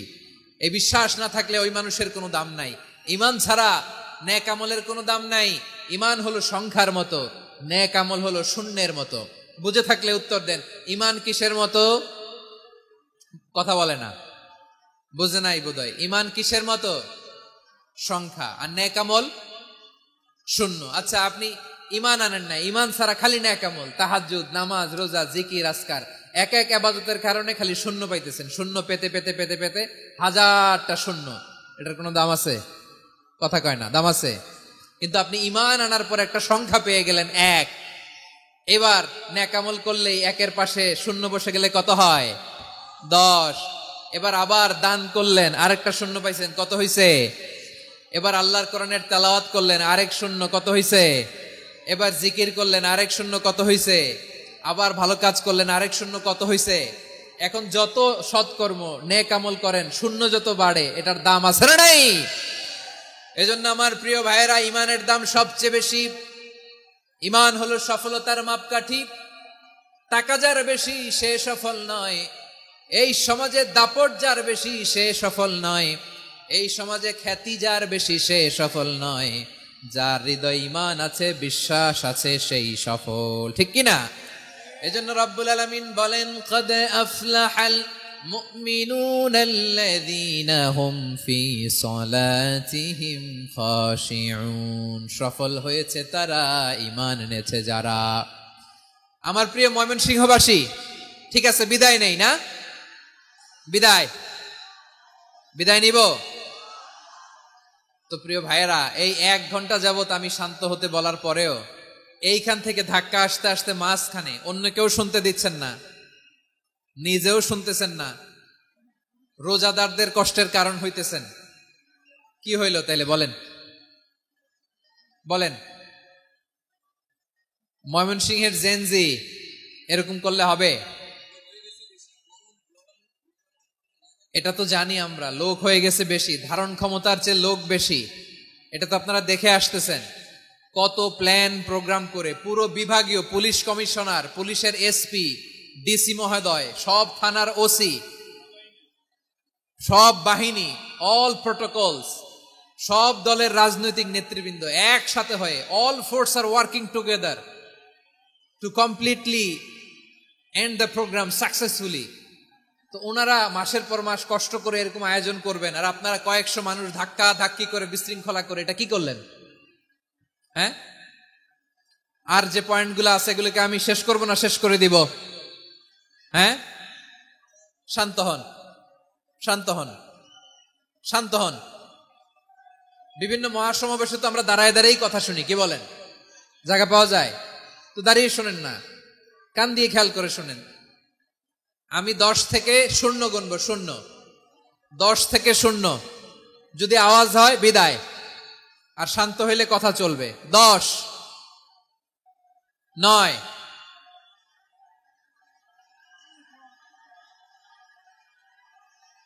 এই বিশ্বাস না থাকলে ওই মানুষের কোনো দাম নাই। ঈমান ছাড়া নেক আমলের কোনো দাম নাই। ঈমান হলো সংখ্যার মতো, নেক আমল হলো শূন্যের মতো। বুঝে থাকলে উত্তর দেন, ঈমান কিসের মতো? কথা বলে না, বুঝে নাই বোধহয়। ঈমান কিসের মতো? সংখ্যা। আর নেক আমল শূন্য। আচ্ছা, আপনি ঈমান আনেন না, ঈমান ছাড়া খালি নেক আমল, তাহাজ্জুদ, নামাজ, রোজা, জিকির, আজকার, এক এক ইবাদতের কারণে খালি শূন্য পাইতেছেন। শূন্য পেতে পেতে পেতে পেতে হাজারটা শূন্য। এটার কোনো দাম আছে? কথা কয় না, দাম আছে। কিন্তু আপনি ঈমান আনার পর একটা সংখ্যা পেয়ে গেলেন, এক। এবার নেক আমল করলেই একের পাশে শূন্য বসে গেলে কত হয়? 10। এবার আবার দান করলেন, আরেকটা শূন্য পাইছেন, কত হইছে? এবার আল্লাহর কোরআনের তেলাওয়াত করলেন, আরেক শূন্য, কত হইছে? এবার জিকির করলেন, আরেক শূন্য, কত হইছে? আবার ভালো কাজ করলেন, আরেক শূন্য, কত হইছে? এখন যত সৎকর্ম নেক আমল করেন, শূন্য যত বাড়ে, এটার দাম আছে না নাই? এজন্য আমার প্রিয় ভাইয়েরা, ঈমানের দাম সবচেয়ে বেশি। ঈমান হলো সফলতার মাপকাঠি। টাকা যার বেশি সে সফল নয়, এই সমাজে দাপট যার বেশি সে সফল নয়, এই সমাজে খ্যাতি যার বেশি সে সফল নয়, যার হৃদয় ঈমান আছে, বিশ্বাস আছে, সেই সফল। ঠিক কিনা? এজন্য রব্বুল আলামিন বলেন কদ আফলাহাল মুমিনুনাল্লাযীনা হুম ফি সলাতিহিম খাশিউন, সফল হয়েছে তারা, ঈমান এনেছে যারা। আমার প্রিয় ময়মনসিংহবাসী, ঠিক আছে, বিদায় নেই না? বিদায় নিব তো? প্রিয় ভাইয়েরা, এই 1 ঘন্টা যাবত আমি শান্ত হতে বলার পরেও এইখান থেকে ধাক্কা আসতে আসতে মাঝখানে অন্য কেউ শুনতে দিচ্ছেন না, নিজেও শুনতেছেন না, রোজাদারদের কষ্টের কারণ হইতেছেন। কি হইল তাইলে বলেন? ময়মনসিংহের জেনজি এরকম করলে হবে? এটা তো জানি আমরা, লোক হয়ে গেছে বেশি, ধারণ ক্ষমতার চেয়ে লোক বেশি। এটা তো আপনারা দেখে আসতেছেন, কত প্ল্যান প্রোগ্রাম করে পুরো বিভাগীয় পুলিশ কমিশনার, পুলিশের এসপি, ডিসি মহোদয়, সব থানার ওসি, সব বাহিনী, অল প্রোটোকলস, সব দলের রাজনৈতিক নেতৃবৃন্দ একসাথে হয়ে, অল ফোর্স আর working together to completely end the programme successfully. তো ওনারা মাসের পর মাস কষ্ট করে এরকম আয়োজন করবেন, আর আপনারা কয়েকশো মানুষ ধাক্কা ধাক্কি করে বিশৃঙ্খলা করে এটা কি করলেন? হ্যাঁ, আর যে পয়েন্টগুলো আছে এগুলোকে আমি শেষ করব না শেষ করে দিব? হ্যাঁ, শান্ত হন, শান্ত হন, শান্ত হন। বিভিন্ন মহাসমাবেশে তো আমরা দাঁড়ায় দাঁড়িয়েই কথা শুনি, কি বলেন? জায়গা পাওয়া যায় তো দাঁড়িয়ে শোনেন না, কান দিয়ে খেয়াল করে শোনেন। আমি 10 থেকে 0 গুনবো, 0, 10 থেকে 0, যদি আওয়াজ হয় বিদায়, আর শান্ত হইলে কথা চলবে। 10, 9,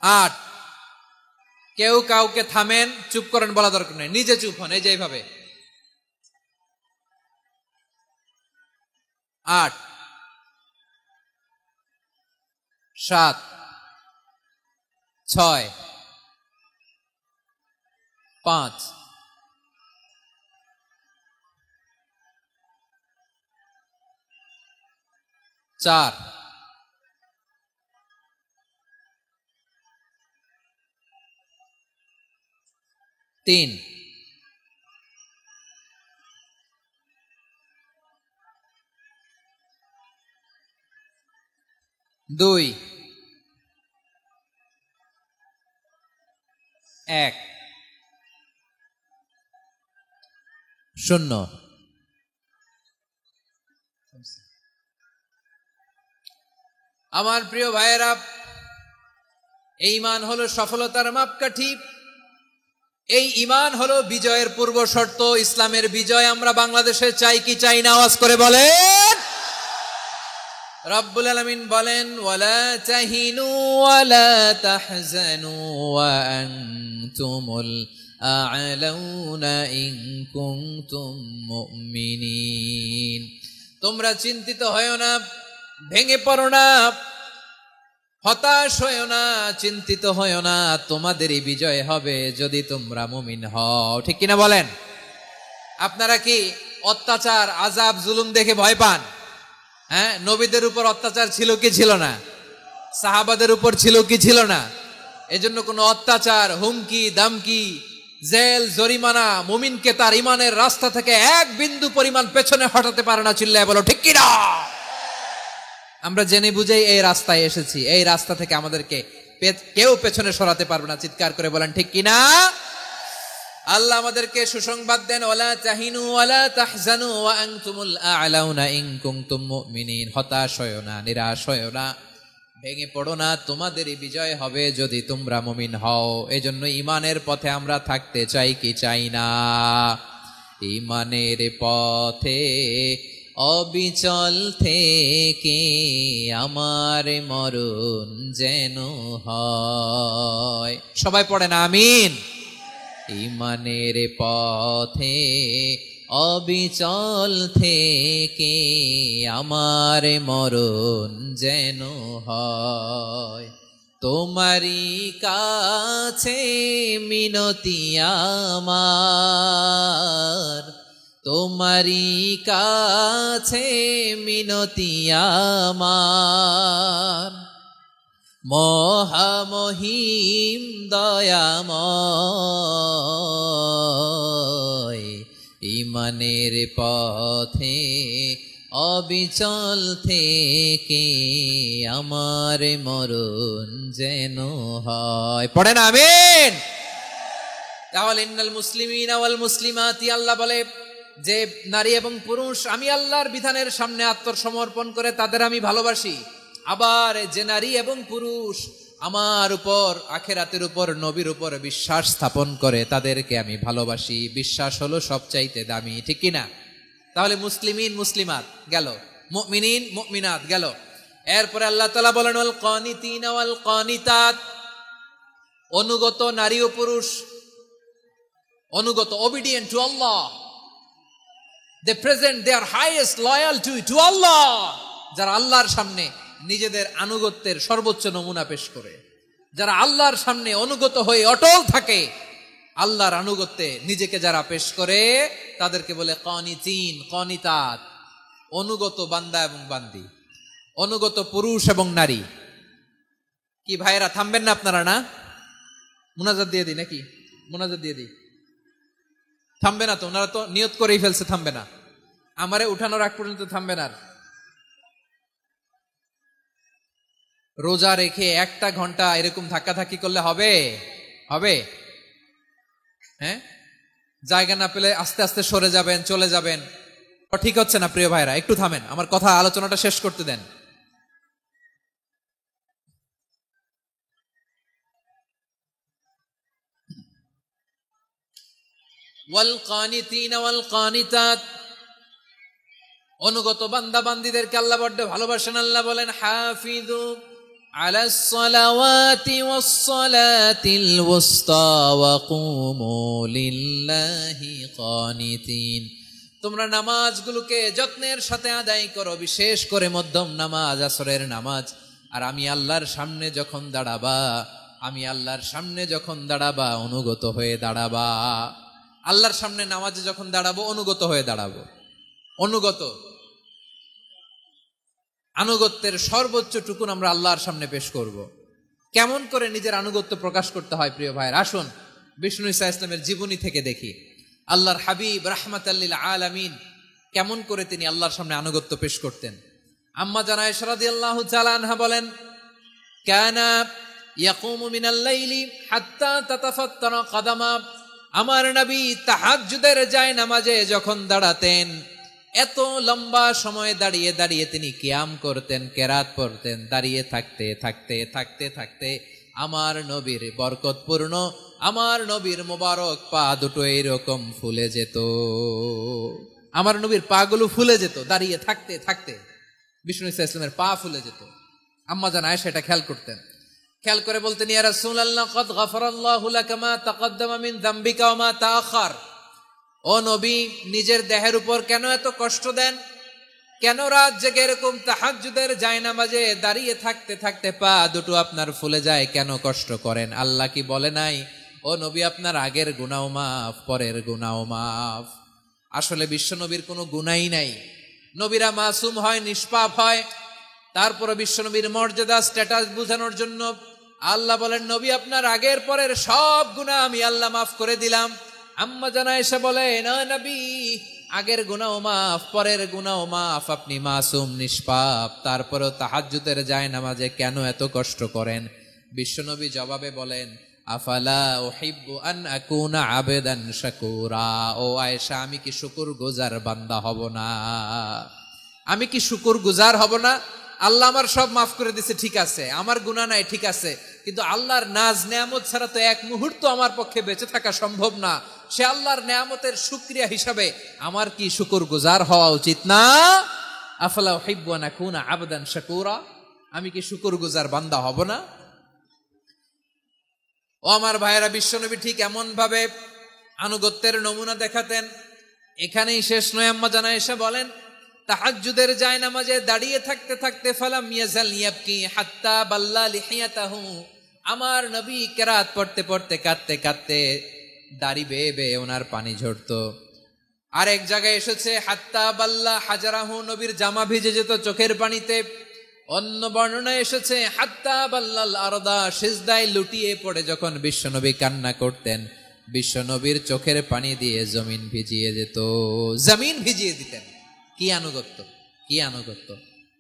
8, কেউ কাউকে থামেন, চুপ করেন, বলা দরকার নেই, নিজে চুপ হন, এই যে এইভাবে। 8, 7, 6, 5, 4, 3, 2, 1, 0। আমার প্রিয় ভাইয়েরা, এই ঈমান হলো সফলতার মাপকাঠি, এই ঈমান হলো বিজয়ের পূর্ব শর্ত। ইসলামের বিজয় আমরা বাংলাদেশে চাই কি চাই না? আওয়াজ করে বলেন। রব্বুল আলামিন বলেন, ওয়ালা তাহিনু ওয়ালা তাহজানু ওয়া আনতুমুল আ'লাউনা ইন কুনতুম মুমিনিন। তোমরা চিন্তিত হয়ো না, ভেঙে পড়ো না, হতাশ হয়ো না, চিন্তিত হয়ো না, তোমাদেরই বিজয় হবে যদি তোমরা মুমিন হও। ঠিক কিনা বলেন? আপনারা কি অত্যাচার, আযাব, জুলুম দেখে ভয় পান? হ্যাঁ, নবীদের উপর অত্যাচার ছিল কি ছিল না? সাহাবাদের উপর ছিল কি ছিল না? এজন্য কোনো অত্যাচার, হুমকি, দামকি, জেল, জরিমানা মুমিনকে তার ইমানের রাস্তা থেকে এক বিন্দু পরিমাণ পেছনে হটাতে পারে না। চিল্লায় বলো ঠিক কিনা? আমরা জেনে বুঝেই এই রাস্তায় এসেছি, এই রাস্তা থেকে আমাদেরকে কেউ পেছনে সরাতে পারবে না। চিৎকার করে বলেন ঠিক কিনা? আল্লাহ আমাদেরকে সুসংবাদ দেন, ওয়ালা তাহিনু ওয়ালা তাহজানু ওয়া আনতুমুল আ'লাউনা ইন কুনতুম মুমিনিন। হতাশ হয়ো না, নিরাশ হয়ো না, ভেঙে পড়ো না, তোমাদেরই বিজয় হবে যদি তোমরা মুমিন হও। এজন্য ঈমানের পথে আমরা থাকতে চাই কি চাই না? ঈমানের পথে অবিচল থেকে আমার মরণ যেন হয়। সবাই পড়েন আমিন। ঈমানের পথে অবিচল থেকে আমার মরণ যেন হয়। তোমারই কাছে মিনতি আমার, তোমারই কাছে মিনতি আমার, মহামহিম দয়াময়। ঈমানের পথে অবিচল থেকে আমার মরণ যেন হয়। পড়েন আমিন। তাহলে ইন্নাল মুসলিমিনা ওয়াল মুসলিমাতি, আল্লাহ বলে যে নারী এবং পুরুষ আমি আল্লাহর বিধানের সামনে আত্মসমর্পণ করে তাদের আমি ভালোবাসি। আবার যে নারী এবং পুরুষ আমার উপর, আখিরাতের উপর, নবীর উপর বিশ্বাস স্থাপন করে তাদেরকে আমি ভালোবাসি। বিশ্বাস হলো সবচাইতে দামি। ঠিক কিনা? তাহলে মুসলিমিন মুসলিমাত গেল, মুমিনিন মুমিনাত গেল। এরপরে আল্লাহ তাআলা বলেন ওয়াল কানিতিনা ওয়াল কানিতাত, অনুগত নারী ও পুরুষ, অনুগত, obedient to Allah, they present their highest loyalty to Allah, যারা আল্লাহর সামনে নিজেদের আনুগত্যের সর্বোচ্চ নমুনা পেশ করে, যারা আল্লাহর সামনে অনুগত হয়ে অটল থাকে, আল্লাহর আনুগত্যে নিজেকে যারা পেশ করে তাদেরকে বলে কানিতিন কানিতাত, অনুগত বান্দা এবং বান্দি, অনুগত পুরুষ এবং নারী। কি ভাইরা থামবেন না আপনারা? না, মুনাজাত দিয়ে দিই নাকি? মুনাজাত দিয়ে দিই। থামবে না তো? ওনারা তো নিয়ত করেই ফেলছে থামবে না, আমারে উঠানোর আগ পর্যন্ত থামবে না। রোজা রেখে 1 ঘন্টা এরকম ধাক্কাধাক্কি করলে হবে? হবে? হ্যাঁ, জায়গা না পেলে আস্তে আস্তে সরে যাবেন, চলে যাবেন। ঠিক হচ্ছে না প্রিয় ভাইরা, একটু থামেন, আমার কথা আলোচনাটা শেষ করতে দেন। ওয়াল কানিতিনা ওয়াল কানিতাত, অনুগত বান্দা বান্দীদেরকে আল্লাহ বড্ড ভালোবাসেন। আল্লাহ বলেন হাফিজু আলাস সালাওয়াতি ওয়াস সালাতিল ওয়াসতা ওয়া কুমু লিল্লাহি কানিতিন, তোমরা নামাজগুলোকে যত্নের সাথে আদায় করো, বিশেষ করে মধ্যম নামাজ, আসরের নামাজ। আর আমি আল্লাহর সামনে যখন দাঁড়াবা, আমি আল্লাহর সামনে যখন দাঁড়াবা অনুগত হয়ে দাঁড়াবা। আল্লাহর সামনে নামাজে যখন দাঁড়াবো অনুগত হয়ে দাঁড়াবো। অনুগত, আনুগত্যের সর্বোচ্চ টুকুন আমরা আল্লাহর সামনে পেশ করব। কেমন করে নিজের আনুগত্য প্রকাশ করতে হয় প্রিয় ভাইয়ের, আসুন বিষ্ণু ঈসা ইসলামের জীবনী থেকে দেখি। আল্লাহর হাবিব রাহমাতাল লিল আলামিন কেমন করে তিনি আল্লাহর সামনে আনুগত্য পেশ করতেন। আম্মা জান আয়েশা রাদিয়াল্লাহু তাআলা আনহা বলেন, কানা ইয়াকুমু মিনাল লাইলি হাত্তা তাতাফাত্তারা কাদামা, আমার নবী তাহাজ্জুদের যায় নামাজে যখন দাঁড়াতেন, এত লম্বা সময় দাঁড়িয়ে দাঁড়িয়ে তিনি কিয়াম করতেন, কেরাত পড়তেন। দাঁড়িয়ে থাকতে থাকতে থাকতে থাকতে আমার নবীর বরকতপূর্ণ, আমার নবীর মোবারক পা দুটো এইরকম ফুলে যেত, আমার নবীর পা গুলো ফুলে যেত দাঁড়িয়ে থাকতে থাকতে। বিষ্ণু ঈসা ইসলামের পা ফুলে যেত। আম্মা জান আয়েশা এটা খেয়াল করতেন। খেয়াল করে বলতেন, ইয়া রাসূলুল্লাহ কদ গফারাল্লাহু লাকা মা তাকদ্দামা মিন যামবিকা ওয়া মা তাআখার, ও নবী নিজের দেহের উপর কেন এত কষ্ট দেন? কেন রাত জেগে এরকম তাহাজ্জুদের জায়নামাজে দাঁড়িয়ে থাকতে থাকতে পা দুটো আপনার ফুলে যায়, কেন কষ্ট করেন? আল্লাহ কি বলে নাই, ও নবী আপনার আগের গুনাহ মাফ, পরের গুনাহ মাফ? আসলে বিশ্ব নবীর কোনো গুনাহই নাই। নবীরা মাসুম হয়, নিষ্পাপ হয়। তারপরে বিশ্ব নবীর মর্যাদা স্ট্যাটাস বোঝানোর জন্য আল্লাহ বলেন, নবী আপনার আগের পরের সব গুনাহ আমি আল্লাহ মাফ করে দিলাম। আম্মা জান আয়েশা বলেন, ও নবী আগের গুনাহ মাফ, পরের গুনাহ মাফ, আপনি মাসুম নিষ্পাপ, তারপরেও তাহাজ্জুদের জায়নামাজে কেন এত কষ্ট করেন? বিশ্বনবী জবাবে বলেন, আফালা উহিব্বু আন আকুনা আবেদান শাকুরা, ও আয়েশা আমি কি শুকরগুজার বান্দা হব না? আমি কি শুকরগুজার হব না? আল্লাহ আমার সব মাফ করে দিছে, ঠিক আছে, আমার গুনাহ নাই, ঠিক আছে, কিন্তু আল্লাহর নাজ নেয়ামত ছাড়া তো এক মুহূর্ত আমার পক্ষে বেঁচে থাকা সম্ভব না। সে আল্লাহর নেয়ামতের শুকরিয়া হিসাবে আমার কি শুকরগুজার হওয়া উচিত না? আফালা উহিব্বু আন আকুনা আবদান শাকুরা, আমি কি শুকরগুজার বান্দা হব না? ও আমার ভাইয়েরা, বিশ্বনবী ঠিক এমন ভাবে আনুগত্যের নমুনা দেখাতেন। এখানেই শেষ নয়। আম্মা জান আয়েশা বলেন, তাহাজ্জুদের জায়নামাজে দাঁড়িয়ে থাকতে থাকতে ফালাম ইয়াজাল ইয়াবকি হাত্তা বাল্লা লিহিয়াতাহু, আমার নবী কেরাত পড়তে পড়তে কাঁদতে কাঁদতে দাড়ি বেয়ে বেয়ে ওনার পানি ঝরতো। আর এক জায়গায় এসেছে হাত্তা বাল্লা হাজারাহু, নবীর জামা ভিজে যেত চোখের পানিতে। অন্য বর্ণনায় এসেছে হাত্তা বাল্লাল আরদা, সিজদায় লুটিয়ে পড়ে যখন বিশ্বনবী কান্না করতেন, বিশ্বনবীর চোখের পানি দিয়ে জমিন ভিজিয়ে যেত, জমিন ভিজিয়ে দিতেন। কি আনুগত্য, কি আনুগত্য!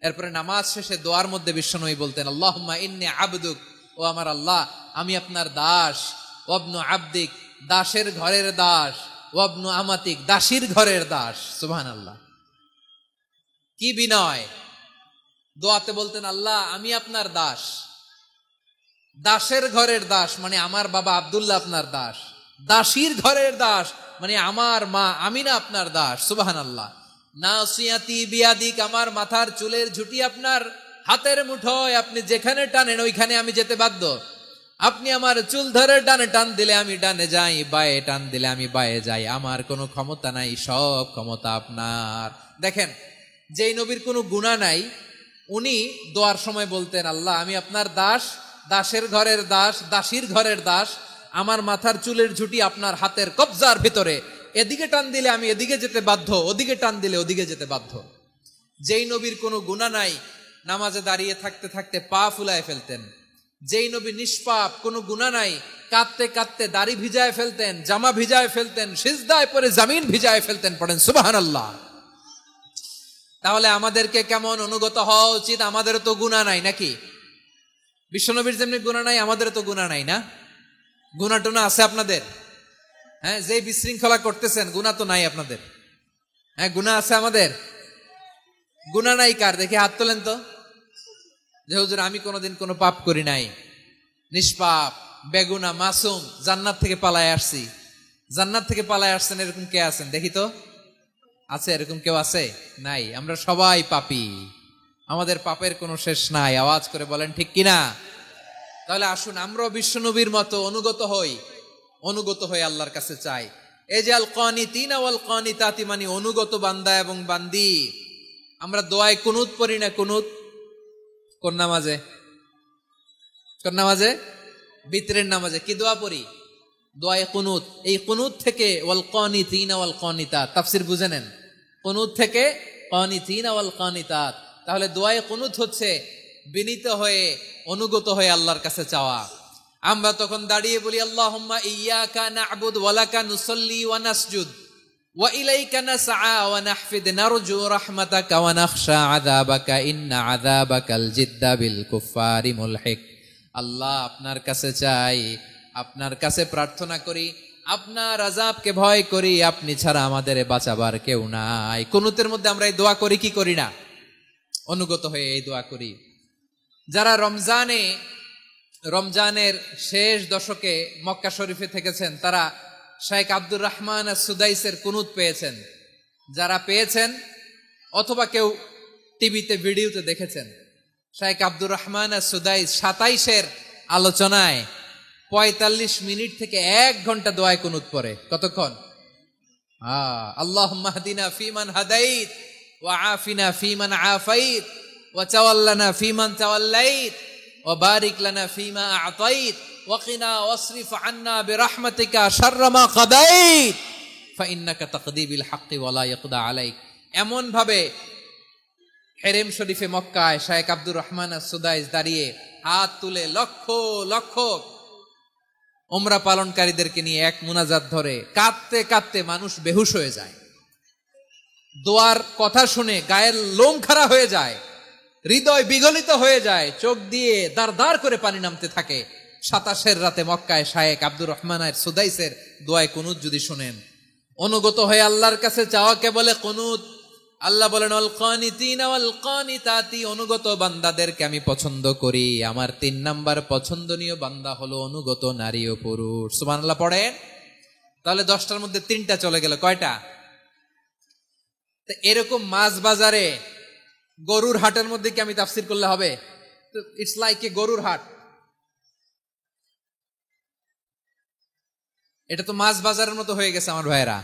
এরপরে নামাজ শেষে দোয়ার মধ্যে বিশ্বনবী বলতেন, আল্লাহুম্মা ইন্নী আবদুক, ও আমার আল্লাহ আমি আপনার দাস, ওয়াবনু আবদিক, দাসের ঘরের দাস, ওয়াবনু আমাতিক, দাসীর ঘরের দাস। সুবহানাল্লাহ, কি বিনয়! দোয়াতে বলতেন, আল্লাহ আমি আপনার দাস, দাসের ঘরের দাস মানে আমার বাবা আব্দুল্লাহ আপনার দাস, দাসীর ঘরের দাস মানে আমার মা আমিনা আপনার দাস। সুবহানাল্লাহ, নাসিয়াতি বিয়াদিক, আমার মাথার চুলের ঝুঁটি আপনার হাতের মুঠোয়, আপনি যেখানে টানেন ওইখানে আমি যেতে বাধ্য। আপনি আমার চুল ধরে ডানে টান দিলে আমি ডানে যাই, বায়ে টান দিলে আমি বায়ে যাই, আমার কোনো ক্ষমতা নাই, সব ক্ষমতা আপনার। দেখেন, যেই নবীর কোনো গুনাহ নাই উনি দোয়ার সময় বলতেন, আল্লাহ আমি আপনার দাস, দাসের ঘরের দাস, দাসীর ঘরের দাস, আমার মাথার চুলের ঝুঁটি আপনার হাতের কবজার ভিতরে, এদিকে টান দিলে আমি এদিকে যেতে বাধ্য, ওদিকে টান দিলে ওদিকে যেতে বাধ্য। যেই নবীর কোনো গুনাহ নাই নামাজে দাঁড়িয়ে থাকতে থাকতে পা ফুলায় ফেলতেন। যেই নবী নিষ্পাপ, কোনো গুনাহ নাই, কাঁদতে কাঁদতে দাড়ি ভিজায় ফেলতেন, জামা ভিজায় ফেলতেন, সিজদায় পরে জমিন ভিজায় ফেলতেন। পড়েন সুবহানাল্লাহ। তাহলে আমাদেরকে কেমন অনুগত হওয়া উচিত? আমাদেরও তো গুনাহ নাই নাকি? বিশ্বনবীর যেমনি গুনাহ নাই আমাদেরও তো গুনাহ নাই না? গুনাহ টুনা আছে আপনাদের? হ্যাঁ, যে বিশৃঙ্খলা করতেছেন গুনাহ তো নাই আপনাদের? হ্যাঁ, গুনাহ আছে আমাদের? গুনাহ নাই কার? দেখি হাত তোলেন তো, যে হুজুর আমি কোনোদিন কোনো পাপ করি নাই, নিষ্পাপ, বেগুনা, মাসুম, জান্নাত থেকে পালায় আসছি। জান্নাত থেকে পালায় আসছেন এরকম কে আছেন দেখি তো? আছে এরকম কেউ? আছে? নাই। আমরা সবাই পাপী, আমাদের পাপের কোনো শেষ নাই। আওয়াজ করে বলেন ঠিক কিনা? তাহলে আসুন আমরাও বিশ্বনবীর মতো অনুগত হই, অনুগত হয়ে আল্লাহর কাছে চাই। এই যে আল কানিতিনা ওয়াল কানিতাতি, মানে অনুগত বান্দা এবং বান্দি। আমরা দোয়ায় কুনুত পড়ি না? কুনুত কোন নামাজে? কোন নামাজে? বিতরের নামাজে কি দোয়া পড়ি? দোয়ায়ে কুনুত। এই কুনুত থেকে ওয়াল কানিতিনা ওয়াল কানিতাত, তাফসীর বুঝে নেন। কুনুত থেকে কানিতিনা ওয়াল কানিতাত। তাহলে দোয়ায়ে কুনুত হচ্ছে বিনীত হয়ে, অনুগত হয়ে আল্লাহর কাছে চাওয়া। আমরা তখন দাঁড়িয়ে বলি, আল্লাহুম্মা ইয়্যাকা না'বুদু ওয়া লাকা নুসাল্লি ওয়া নাসজুদ ওয়া ইলাইকা নাসআ ওয়া নাহফিদ নারজু রাহমাতাকা ওয়া নাখশা আযাবাকা ইন্না আযাবাকাল জিদ্দা বিল কুফফারি মুলহিক। আল্লাহ আপনার কাছে চাই, আপনার কাছে প্রার্থনা করি, আপনার আযাবকে ভয় করি, আপনি ছাড়া আমাদের বাঁচাবার কেউ নাই। কুনুতের মধ্যে আমরা এই দোয়া করি কি করি না? অনুগত হয়ে এই দোয়া করি। যারা রমজানের শেষ দশকে মক্কা শরীফে থেকেছেন তারা শাইখ আব্দুর রহমান সুদাইসের কুনুত পেয়েছেন। যারা পেয়েছেন অথবা কেউ টিভিতে ভিডিওতে দেখেছেন, শাইখ আব্দুর রহমান সুদাইস 27-এর আলোচনায় 45 মিনিট থেকে 1 ঘন্টা দোয়ায় কুনুত পড়ে। কতক্ষণ? আল্লাহুম্মা হদিনা ফিমান হাদাইত ওয়া আফিনা ফিমান আফাইত ওয়া তাওয়াল্লানা ফিমান তাওয়াল্লাইত ওয়া বারিক লানা ফিমা আ'তাইত ওয়া কিনা ওয়াসরিফ আন্না বিরহমাতিকা শাররা মা কাদাইত ফা ইন্নাকা তাকদি বিল হাক্কি ওয়া লা ইয়াকদা আলাইক। এমন ভাবে হেরেম শরীফে মক্কায় শাইখ আব্দুর রহমান সুদাইস দাঁড়িয়ে হাত তুলে লক্ষ লক্ষ উমরা পালনকারীদেরকে নিয়ে এক মুনাজাত ধরে কাঁদতে কাঁদতে মানুষ বেহুশ হয়ে যায়। দোয়ার কথা শুনে গায়ের লোম খাড়া হয়ে যায়, হৃদয় বিগলিত হয়ে যায়, চোখ দিয়ে দার দার করে পানি নামতে থাকে। 27-এর রাতে মক্কায় শাইখ আব্দুর রহমান সুদাইসের দোয়ায় কুনুত যদি শুনেন, অনুগত হয়ে আল্লাহর কাছে চাওয়াকে বলে কুনুত। আল্লাহ বলেন আল কানিতিনা ওয়াল কানিতাতি, অনুগত বান্দাদেরকে আমি পছন্দ করি। আমার 3 নাম্বার পছন্দনীয় বান্দা হলো অনুগত নারী ও পুরুষ। সুবহানাল্লাহ পড়েন। তাহলে 10টার মধ্যে 3টা চলে গেল। কয়টা? এরকম মাছ বাজারে গরুর হাটের মধ্যে কি আমি তাফসীর করলে হবে? ইটস লাইক এ গরুর হাট। এটা তো মাছ বাজারের মতো হয়ে গেছে আমার ভাইয়েরা।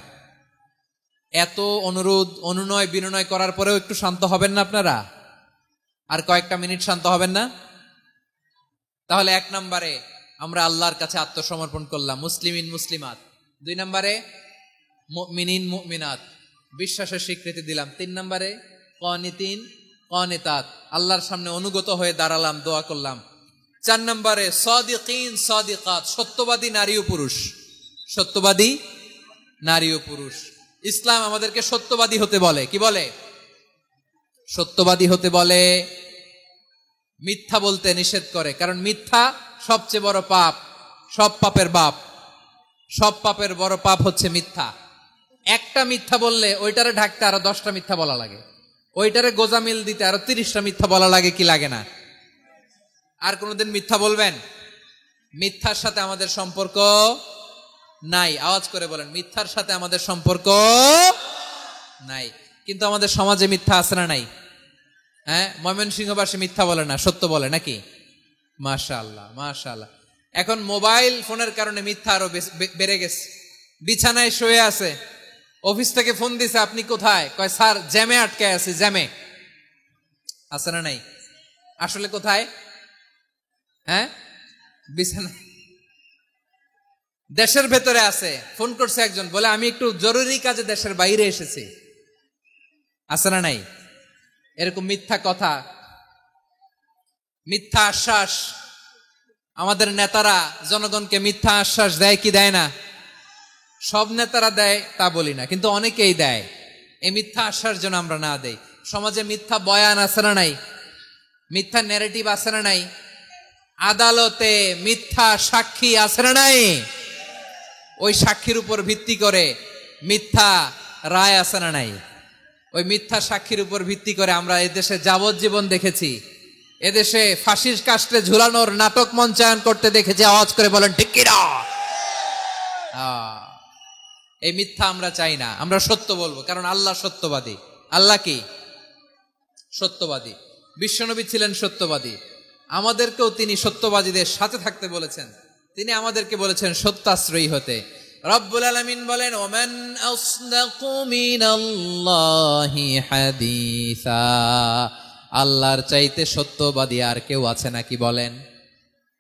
এত অনুরোধ অনুনয় বিনয় করার পরেও একটু শান্ত হবেন না আপনারা? আর কয়েকটা মিনিট শান্ত হবেন না? তাহলে 1 নম্বরে আমরা আল্লাহর কাছে আত্মসমর্পণ করলাম, মুসলিমিন মুসলিমাত। 2 নম্বরে মুমিনিন মুমিনাত, বিশ্বাসের স্বীকৃতি দিলাম। 3 নম্বরে কানিতিন কানিতাত, আল্লাহর সামনে অনুগত হয়ে দাঁড়ালাম, দোয়া করলাম। 4 নম্বরে সাদিকিন সাদিকাত, সত্যবাদী নারী ও পুরুষ। সত্যবাদী নারী ও পুরুষ। ইসলাম আমাদেরকে সত্যবাদী হতে বলে। কি বলে? সত্যবাদী হতে বলে, মিথ্যা বলতে নিষেধ করে। কারণ মিথ্যা সবচেয়ে বড় পাপ, সব পাপের বাপ। সব পাপের বড় পাপ হচ্ছে মিথ্যা। একটা মিথ্যা বললে ওইটারে ঢাকতে আরো 10টা মিথ্যা বলা লাগে, ওইটারে গোজামিল দিতে আরো 30টা মিথ্যা বলা লাগে। কি লাগে না? আর কোনোদিন মিথ্যা বলবেন? মিথ্যার সাথে আমাদের সম্পর্ক নাই। আওয়াজ করে বলেন, মিথ্যার সাথে আমাদের সম্পর্ক নাই। কিন্তু আমাদের সমাজে মিথ্যা আছে না নাই? হ্যাঁ, ময়মনসিংহবাসী মিথ্যা বলে না, সত্য বলে নাকি? মাশাআল্লাহ মাশাআল্লাহ। এখন মোবাইল ফোনের কারণে মিথ্যা আরো বেড়ে গেছে। বিছানায় শুয়ে আছে, অফিস থেকে ফোন দিছে, আপনি কোথায়? কয় স্যার জ্যামে আটকে আছি। জ্যামে আছে না নাই? আসলে কোথায়? হ্যাঁ, বিছানা। দেশের ভেতরে আছে, ফোন করছে একজন, বলে আমি একটু জরুরি কাজে দেশের বাইরে এসেছি। আছে না নাই? এরকম মিথ্যা কথা, মিথ্যা আশ্বাস। আমাদের নেতারা জনগণকে মিথ্যা আশ্বাস দেয় কি দেয় না? সব নেতারা দেয় তা বলি না, কিন্তু অনেকেই দেয়। এই মিথ্যা আশ্বাস যেন আমরা না দেই। সমাজে মিথ্যা বয়ান আছে না নাই? মিথ্যা ন্যারেটিভ আছে না নাই? আদালতে মিথ্যা সাক্ষী আছে না নাই? ওই সাক্ষীর উপর ভিত্তি করে মিথ্যা রায় আছে না নাই? ওই মিথ্যা সাক্ষীর উপর ভিত্তি করে আমরা এদেশে যাবজ্জীবন দেখেছি, এদেশে ফাঁসির কাস্টে ঝুলানোর নাটক মঞ্চায়ন করতে দেখেছি। আওয়াজ করে বলেন ঠিক কি না? এই মিথ্যা আমরা চাই না, আমরা সত্য বলবো, কারণ আল্লাহ সত্যবাদী। আল্লাহ কি? সত্যবাদী। বিশ্বনবী ছিলেন সত্যবাদী, আমাদেরকেও তিনি সত্যবাদীদের সাথে থাকতে বলেছেন। তিনি আমাদেরকে বলেছেন সত্যাশ্রয়ী হতে। রব্বুল আলামিন বলেন, ওমান আসদাকু মিনাল্লাহি হাদিসা। আল্লাহর চাইতে সত্যবাদী আর কেউ আছে নাকি বলেন?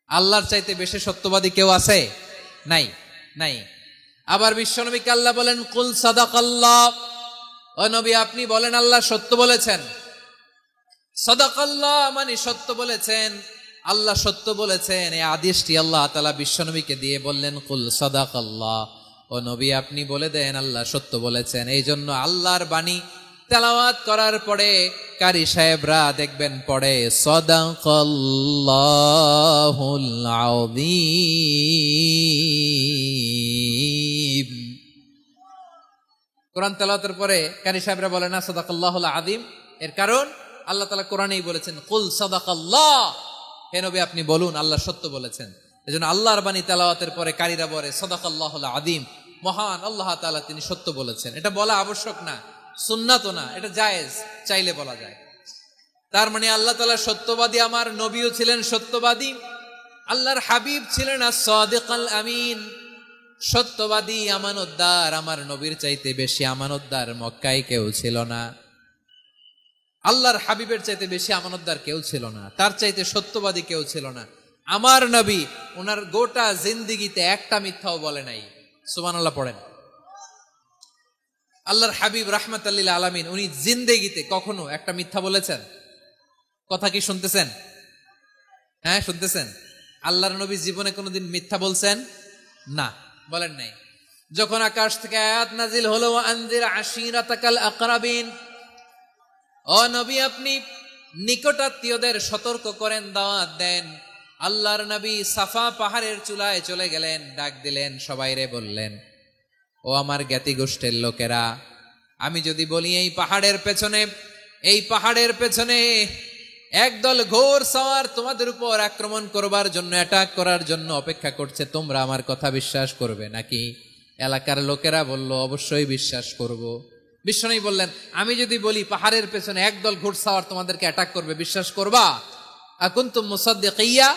আল্লাহর চাইতে বেশি সত্যবাদী কেউ আছে? নাই, নাই। আবার বিশ্বনবীকে আল্লাহ বলেন, কুল সাদাকাল্লাহ। ও নবী আপনি বলেন আল্লাহ সত্য বলেছেন। সাদাকাল্লাহ মানে সত্য বলেছেন, আল্লাহ সত্য বলেছেন। এই আদেশটি আল্লাহ তাআলা বিশ্বনবীকে দিয়ে বললেন, কুল সাদাকাল্লাহ। ও নবী আপনি বলে দেন আল্লাহ সত্য বলেছেন। এই জন্য আল্লাহর বাণী তেলাওয়াত করার পরে কারি সাহেবরা দেখবেন পড়ে সাদাকাল্লাহুল আযীম। কোরআন তেলাওয়াতের পরে কারি সাহেবরা বলে না সাদাকাল্লাহুল আযীম। এর কারণ আল্লাহ তাআলা কোরআনেই বলেছেন, কুল সাদাকাল্লাহ। হে নবী আপনি বলুন আল্লাহ সত্য বলেছেন। এজন্য আল্লাহর বাণী তেলাওয়াতের পরে কারীরা বলে সাদাকাল্লাহুল আযীম, মহান আল্লাহ তাআলা তিনি সত্য বলেছেন। এটা বলা আবশ্যক না, সুন্নাতও না, এটা জায়েজ, চাইলে বলা যায়। তার মানে আল্লাহ তাআলা সত্যবাদী, আমার নবীও ছিলেন সত্যবাদী, আল্লাহর হাবিব ছিলেন as-সাদিকাল আমিন, সত্যবাদী, আমানতদার। আমার নবীর চাইতে বেশি আমানতদার মক্কায় কেউ ছিল না, আল্লাহর হাবিবের চাইতে বেশি আমানতদার কেউ ছিল না, তার চাইতে সত্যবাদী কেউ ছিল না। আমার নবী ওনার গোটা জিন্দেগিতে একটা মিথ্যাও বলে নাই। সুবহানাল্লাহ পড়েন। আল্লাহর হাবিব রাহমাতাল লিল আলামিন উনি জিন্দেগিতে কখনো একটা মিথ্যা বলেছেন? কথা কি শুনতেছেন? হ্যাঁ শুনতেছেন? আল্লাহর নবী জীবনে কোনোদিন মিথ্যা বলছেন? না, বলেন নাই। যখন আকাশ থেকে আয়াত নাজিল হলো, ওয়া আনজির আশিরাতাকাল আকরাবিন, ও নবী আপনি নিকটাত্মীয়দের সতর্ক করেন, দাওয়াত দেন। আল্লাহর নবী সাফা পাহাড়ের চূড়ায় চলে গেলেন, ডাক দিলেন, সবাইরে বললেন, ও আমার জ্ঞাতি গোষ্ঠীর লোকেরা, আমি যদি বলি এই পাহাড়ের পেছনে একদল ঘোর সওয়ার তোমাদের উপর আক্রমণ করবার জন্য, অ্যাটাক করার জন্য অপেক্ষা করছে, তোমরা আমার কথা বিশ্বাস করবে নাকি? এলাকার লোকেরা বলল, অবশ্যই বিশ্বাস করব। বিশ্বনবী বললেন, আমি যদি বলি পাহাড়ের পেছনে একদল ঘোড়সাওয়ার তোমাদেরকে অ্যাটাক করবে, বিশ্বাস করবা? আকুনতুম মুসাদ্দিকিয়া?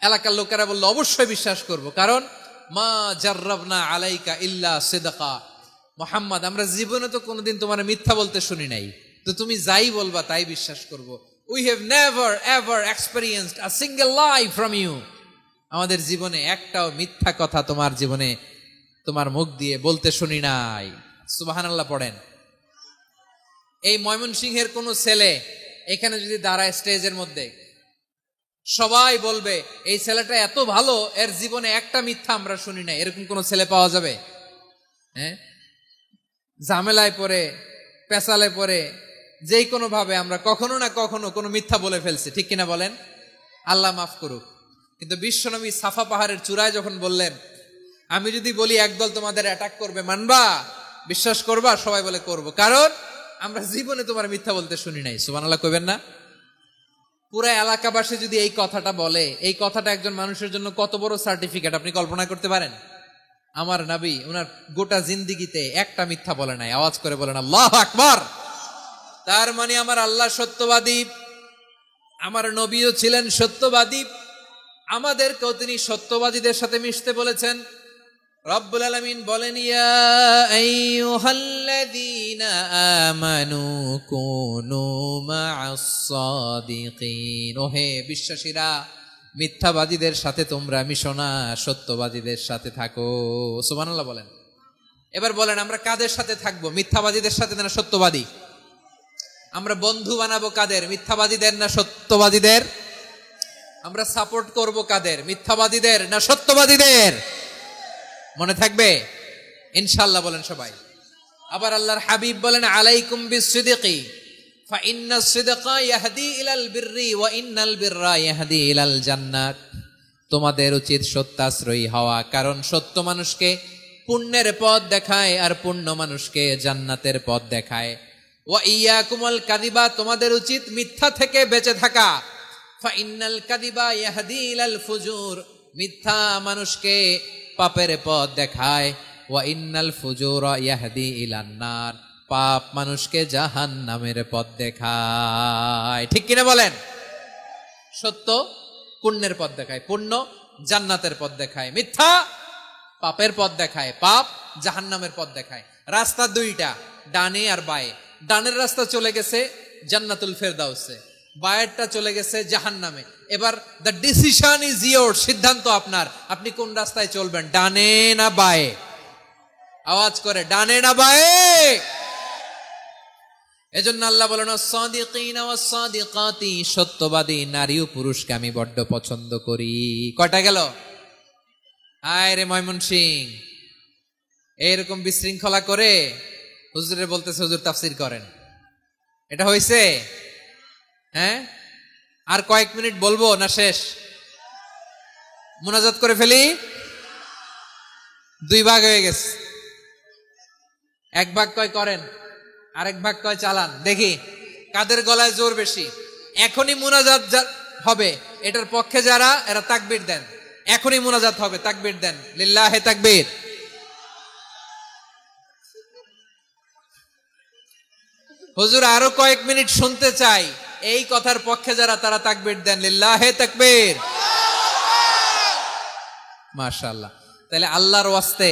এলাকার লোকেরা বলল, অবশ্যই বিশ্বাস করব, কারণ মা জাররাবনা আলাইকা ইল্লা সিদকা। মুহাম্মদ আমরা জীবনে তো কোনোদিন তোমার মিথ্যা বলতে শুনি নাই, তো তুমি যাই বলবা তাই বিশ্বাস করব। We have never ever experienced a single lie from you. আমাদের জীবনে একটাও মিথ্যা কথা তোমার জীবনে তোমার মুখ দিয়ে বলতে শুনি নাই। সুবহানাল্লাহ পড়েন। এই ময়মনসিংহের কোন ছেলে এখানে যদি দাঁড়ায় স্টেজের মধ্যে, সবাই বলবে এই ছেলেটা এত ভালো, এর জীবনে একটা মিথ্যা আমরা শুনি নাই। এরকম কোন ছেলে পাওয়া যাবে? হ্যাঁ, ঝামেলায় পড়ে, পেশালে পড়ে, যেই কোনো ভাবে আমরা কখনো না কখনো কোনো মিথ্যা বলে ফেলছি, ঠিক কিনা বলেন? আল্লাহ মাফ করুক। কিন্তু বিশ্বনবী সাফা পাহাড়ের চূড়ায় যখন বললেন, আমি যদি বলি একদল তোমাদের অ্যাটাক করবে, মানবা? বিশ্বাস করবা? সবাই বলে করব, কারণ আমরা জীবনে তোমার মিথ্যা বলতে শুনি নাই। সুবহানাল্লাহ কইবেন না? পুরা এলাকাবাসী যদি এই কথাটা বলে, এই কথাটা একজন মানুষের জন্য কত বড় সার্টিফিকেট আপনি কল্পনা করতে পারেন? আমার নবী ওনার গোটা জিন্দিগিতে একটা মিথ্যা বলে নাই। আওয়াজ করে বলেন আল্লাহু আকবার। তার মানে আমার আল্লাহ সত্যবাদী, আমার নবীও ছিলেন সত্যবাদী, আমাদেরকেও তিনি সত্যবাদীদের সাথে মিশতে বলেছেন। রব্বুল আলামিন বলেন ইয়া আইয়ুহাল্লাযীনা আমানু কুনু মা'আস সাদিকিন, ওহে বিশ্বাসীরা মিথ্যাবাদীদের সাথে তোমরা মিশো না, সত্যবাদীদের সাথে থাকো। সুবহানাল্লাহ বলেন। এবার বলেন আমরা কাদের সাথে থাকবো? মিথ্যাবাদীদের সাথে না সত্যবাদী? আমরা বন্ধু বানাবো কাদের? মিথ্যাবাদীদের না সত্যবাদীদের? আমরা সাপোর্ট করব কাদের? মিথ্যাবাদীদের না সত্যবাদীদের? মনে থাকবে ইনশাআল্লাহ বলেন সবাই। আবার আল্লাহর হাবিব বলেন আলাইকুম বিসসিদকি ফাইন্নাস সিদকা ইয়াহদি ইলাল বিররি ওয়া ইন্নাল বিররা ইয়াহদি ইলাল জান্নাত। তোমাদের উচিত সত্যাশ্রয়ী হওয়া, কারণ সত্য মানুষকে পুণ্যের পথ দেখায় আর পুণ্য মানুষকে জান্নাতের পথ দেখায়। ওয়া ইয়াকুমুল কাযিবা, তোমাদের উচিত মিথ্যা থেকে বেঁচে থাকা। ফাইন্নাল কাযিবা ইয়াহদি ইলাল ফুজুর, মিথ্যা মানুষকে পাপের পথ দেখায়। ওয়া ইন্নাল ফুজুরা ইয়াহদি ইলান নার, পাপ মানুষকে জাহান্নামের পথ দেখায়। ঠিক কিনা বলেন? সত্য পুণ্যের পথ দেখায়, পুণ্য জান্নাতের পথ দেখায়, মিথ্যা পাপের পথ দেখায়, পাপ জাহান্নামের পথ দেখায়। রাস্তা দুইটা, ডানে আর বায়ে। ডানের রাস্তা চলে গেছে জান্নাতুল ফেরদাউসে, বায়েরটা চলে গেছে জাহান্নামে। এবার দ্য ডিসিশন ইজ ইয়োর, সিদ্ধান্ত আপনার, আপনি কোন রাস্তায় চলবেন, ডানে না বায়ে? আওয়াজ করে ডানে না বায়ে? এজন্য আল্লাহ বলেন সাদিকিনা ওয়াস সাদিকাতি, সত্যবাদী নারী ও পুরুষকে আমি বড্ড পছন্দ করি। কয়টা গেল? আয় রে ময়মনসিং, এইরকম বিশৃঙ্খলা করে হুজুরে বলতেছে হুজুর তাফসীর করেন, এটা হইছে? হ্যাঁ, আর কয়েক মিনিট বলবো না শেষ? মুনাজাত করে ফেলি। দুই ভাগ হয়ে গেছে, এক ভাগ কয় করেন, আরেক ভাগ কয় চালান। দেখি কাদের গলায় জোর বেশি। এখনই মুনাজাত হবে, এটার পক্ষে যারা এরা তাকবীর দেন। এখনই মুনাজাত হবে, তাকবীর দেন, লিল্লাহে তাকবীর। হুজুর আরো কয়েক মিনিট শুনতে চাই, এই কথার পক্ষে যারা তারা তাকবীর দেন, লিল্লাহে তাকবীর। মাশাআল্লাহ। তাহলে আল্লাহর ওয়াস্তে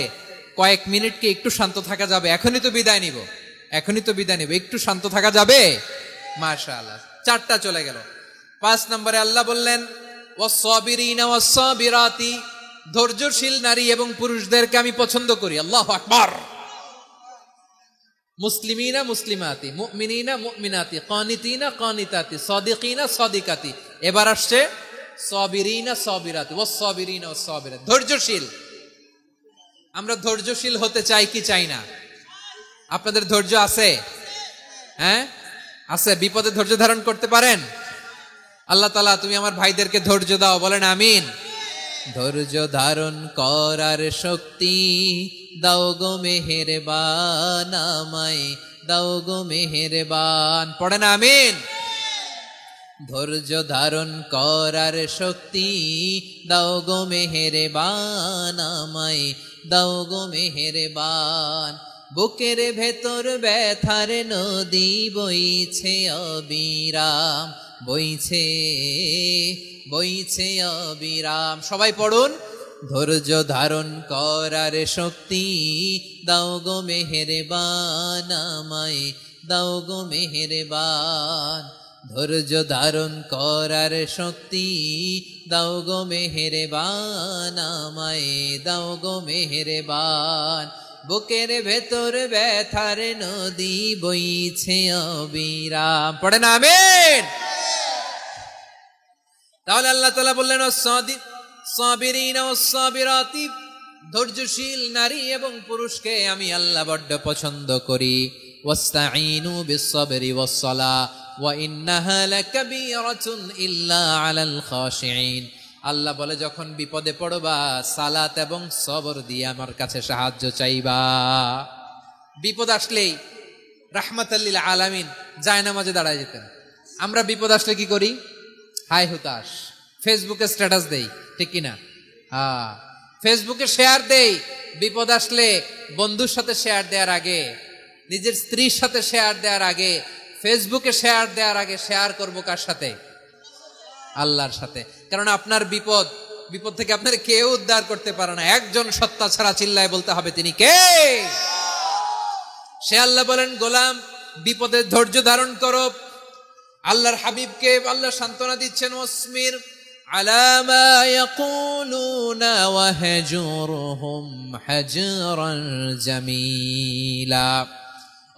কয়েক মিনিট কি একটু শান্ত থাকা যাবে? এখনই তো বিদায় নিব, এখনই তো বিদায় নিব, একটু শান্ত থাকা যাবে? মাশাআল্লাহ। 4টা চলে গেল। 5 নম্বরে আল্লাহ বললেন ওয়াস-সাবিরিনা ওয়াস-সাবিরাতি, ধৈর্যশীল নারী এবং পুরুষদেরকে আমি পছন্দ করি। আল্লাহু আকবার। মুসলিমিনা মুসলিমাতি, মুমিনিনা মুমিনাতি, কানিতিনা কানিতাতি, সাদিকিনা সাদিকাতি। এবার আসছে সাবিরিনা সাবিরাতি, ওয়াস-সাবিরিনা ওয়াস-সাবিরাতি, ধৈর্যশীল। আমরা ধৈর্যশীল হতে চাই কি চাই না? আপনাদের ধৈর্য আছে? হ্যাঁ আছে? বিপদে ধৈর্য ধারণ করতে পারেন? আল্লাহ তাআলা তুমি আমার ভাইদেরকে ধৈর্য দাও, বলেন আমিন। ধৈর্য ধারণ করার শক্তি দাও গো মেহেরবান, আমায় দাও গো মেহেরবান, পড়েন আমিন। ধৈর্য ধারণ করার শক্তি দাও গো মেহেরবান, আমায় দাও গো মেহেরবান। বুকের ভেতর ব্যথার নদী বইছে অবিরাম, বইছে বইছে অবিরাম। সবাই পড়ুন, ধৈর্য ধারণ করার শক্তি দাও গো মেহেরবান, আমায় দাও গো মেহেরবান। ধৈর্য ধারণ করার শক্তি দাও গো মেহেরবান, আমায় দাও গো মেহেরবান। বুকের ভেতর ব্যথার নদী বইছে অবিরাম, পড়েন আমিন। তাহলে আল্লাহ তাআলা বললেন সাবিরিনা ওয়াস-সাবিরাতি, ধৈর্যশীল নারী এবং পুরুষকে আমি আল্লাহ বড্ড পছন্দ করি। ওয়াস্তাঈনু বিস-সাবরি ওয়াস-সালাহ ওয়া ইন্নাহা লাকাবীরাতুন ইল্লা আলাল খাশিঈন। আল্লাহ বলে যখন বিপদে পড়বা সালাত এবং সবর দিয়ে আমার কাছে সাহায্য চাইবা। বিপদ আসলেই রাহমাতাল লিল আলামিন জায়নামাজে দাঁড়ায় যেতেন। আমরা বিপদ আসলে কি করি? হাই হুতাশ, ফেসবুকে স্ট্যাটাস দেই, ঠিক কিনা? ফেসবুকে শেয়ার দেই, বিপদ আসলে বন্ধুর সাথে শেয়ার দেওয়ার আগে, নিজের স্ত্রীর সাথে শেয়ার দেওয়ার আগে, ফেসবুকে শেয়ার দেওয়ার আগে শেয়ার করবো কার সাথে? আল্লাহর সাথে। কারণ আপনার বিপদ থেকে আপনার কেউ উদ্ধার করতে পারে না, একজন সত্তা ছাড়া। চিল্লায় বলতে হবে তিনি কে? সে আল্লাহ বলেন, গোলাম বিপদের ধৈর্য ধারণ করো। আল্লাহর হাবিবকে আল্লাহ সান্ত্বনা দিচ্ছেন, ওয়াসমির আলা মা ইয়াকুলুনা ওয়াহজুরহুম হাজরান জামিলা।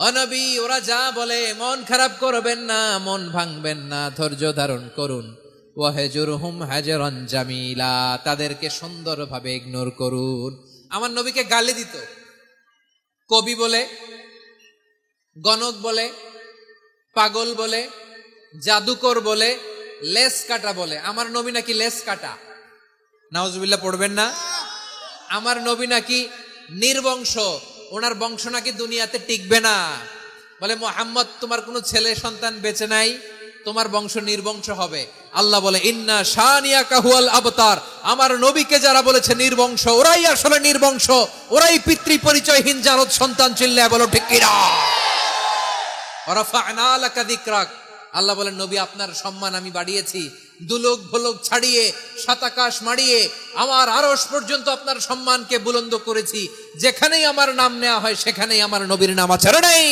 ও নবী, ওরা যা বলে মন খারাপ করবেন না, মন ভাঙবেন না, ধৈর্য ধারণ করুন। ওয়াহজুরহুম হাজরান জামিলা, তাদেরকে সুন্দরভাবে ইগনোর করুন। আমার নবীকে গালি দিত কবি বলে, গণক বলে, পাগল বলে, জাদুকর বলে, লেস কাটা বলে। আমার নবী নাকি লেস কাটা, নাউজুবিল্লাহ পড়বেন না। আমার নবী নাকি নির্বংশ, ওনার বংশ নাকি দুনিয়াতে টিকবে না। বলে, মুহাম্মদ তোমার কোনো ছেলে সন্তান বেঁচে নাই, তোমার বংশ নির্বংশ হবে। আল্লাহ বলে, ইন্না শানিয়াকা হুয়াল আবতার। আমার নবীকে যারা বলেছে নির্বংশ, ওরাই আসলে নির্বংশ, ওরাই পিতৃ পরিচয়হীন জারদ সন্তান। চিল্লায় বলো ঠিক কিনা? ওয়ারাফা'না লাকা যিকরাক। আল্লাহ বলেন, নবী আপনার সম্মান আমি বাড়িয়েছি, দুলোক ভোলক ছাড়িয়ে, সাত আকাশ মাড়িয়ে আমার আরশ পর্যন্ত আপনার সম্মানকে বুলন্দ করেছি। যেখানেই আমার নাম নেওয়া হয় সেখানেই আমার নবীর নাম আছে, নেই?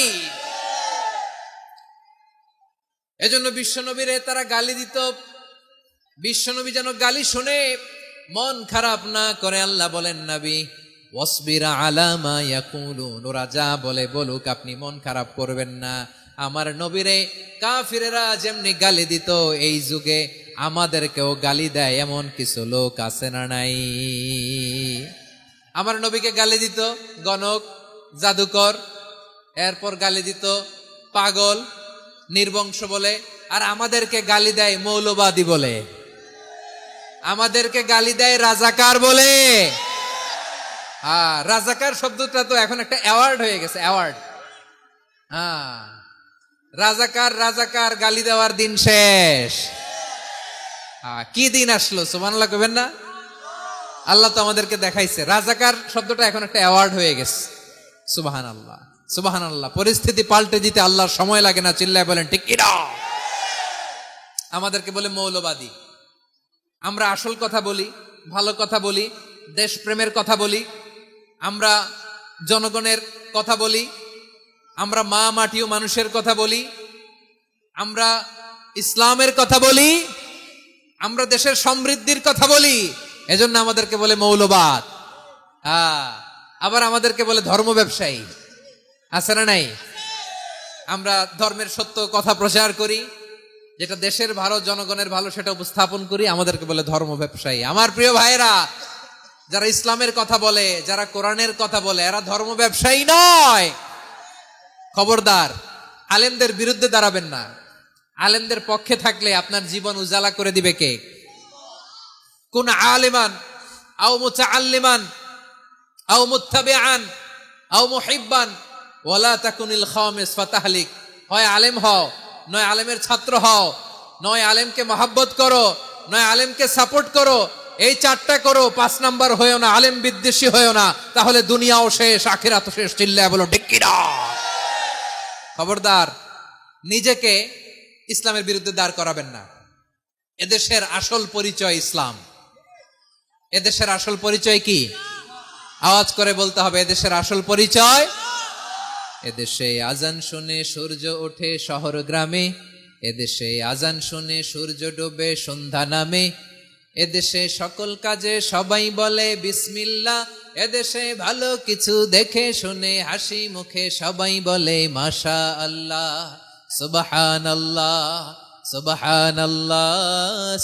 এজন্য বিশ্বনবীরে তারা গালি দিত। বিশ্বনবী যেন গালি শুনে মন খারাপ না করে, আল্লাহ বলেন, নবী ওয়াসবির আলা মা ইয়াকুলুন, ওরা যা বলে বলুক, আপনি মন খারাপ করবেন না। আমার নবীরে কাফিরেরা যেমনি গালি দিত, এই যুগে আমাদেরকেও গালি দেয় এমন কিছু লোক আছে না নাই? আমার নবীকে গালি দিত গণক, জাদুকর, এরপর গালি দিত পাগল, নির্বংশ বলে। আর আমাদেরকে গালি দেয় মৌলবাদী বলে, আমাদেরকে গালি দেয় রাজাকার বলে। রাজাকার শব্দটা তো এখন একটা অ্যাওয়ার্ড হয়ে গেছে, অ্যাওয়ার্ড। রাজাকার রাজাকার গালি দেওয়ার দিন শেষ। কি দিন আসলো, সুবহানাল্লাহ কইবেন না? আল্লাহ তো আমাদেরকে দেখাইছে, রাজাকার শব্দটা এখন একটা অ্যাওয়ার্ড হয়ে গেছে। সুবহানাল্লাহ, সুবহানাল্লাহ। পরিস্থিতি পাল্টে দিতে আল্লাহর সময় লাগে না। চিল্লায় বলেন ঠিক কিনা? আমাদেরকে বলে মৌলবাদী। আমরা আসল কথা বলি, ভালো কথা বলি, দেশপ্রেমের কথা বলি, আমরা জনগণের কথা বলি, আমরা মা মাটি ও মানুষের কথা বলি, আমরা ইসলামের কথা বলি, আমরা দেশের সমৃদ্ধির কথা বলি। এজন্য আমাদেরকে বলে মৌলবাদ। আবার আমাদেরকে বলে ধর্ম ব্যবসায়ী, আছে না নাই? আমরা ধর্মের সত্য কথা প্রচার করি, যেটা দেশের ভালো, জনগণের ভালো, সেটা উপস্থাপন করি, আমাদেরকে বলে ধর্ম ব্যবসায়ী। আমার প্রিয় ভাইরা, যারা ইসলামের কথা বলে, যারা কোরআনের কথা বলে, এরা ধর্ম ব্যবসায়ী নয়। খবরদার, আলেমদের বিরুদ্ধে দাঁড়াবেন না। আলেমদের পক্ষে থাকলে আপনার জীবন উজালা করে দিবে কে? কোন আলিমান আও মুতাআল্লিমান আও মুত্তাবিআন আও মুহিব্বান ওয়ালা তাকুনিল খামিস ফাতাহলিক। হয় আলেম হও, নয় আলেমের ছাত্র হও, নয় আলেমকে মহব্বত করো, নয় আলেমকে সাপোর্ট করো। এই চারটা করো, 5 নাম্বার হয়েও না, আলেম বিদ্বেষী হয়েও না, তাহলে দুনিয়াও শেষ, আখিরাতও শেষ। চিল্লায় বলো ঠিক কিনা? খবরদার, নিজেকে ইসলামের বিরুদ্ধে দাঁড় করাবেন না। এদেশের আসল পরিচয় ইসলাম। এদেশের আসল পরিচয় কি? আওয়াজ করে বলতে হবে, এদেশের আসল পরিচয়। এদেশে আজান শুনে সূর্য ওঠে শহর গ্রামে, এদেশে আজান শুনে সূর্য ডোবে সন্ধ্যা নামে, এদেশে সকল কাজে সবাই বলে বিসমিল্লাহ, এদেশে ভালো কিছু দেখে শুনে হাসি মুখে সবাই বলে মাশা আল্লাহ, সুবহানাল্লাহ, সুবহানাল্লাহ,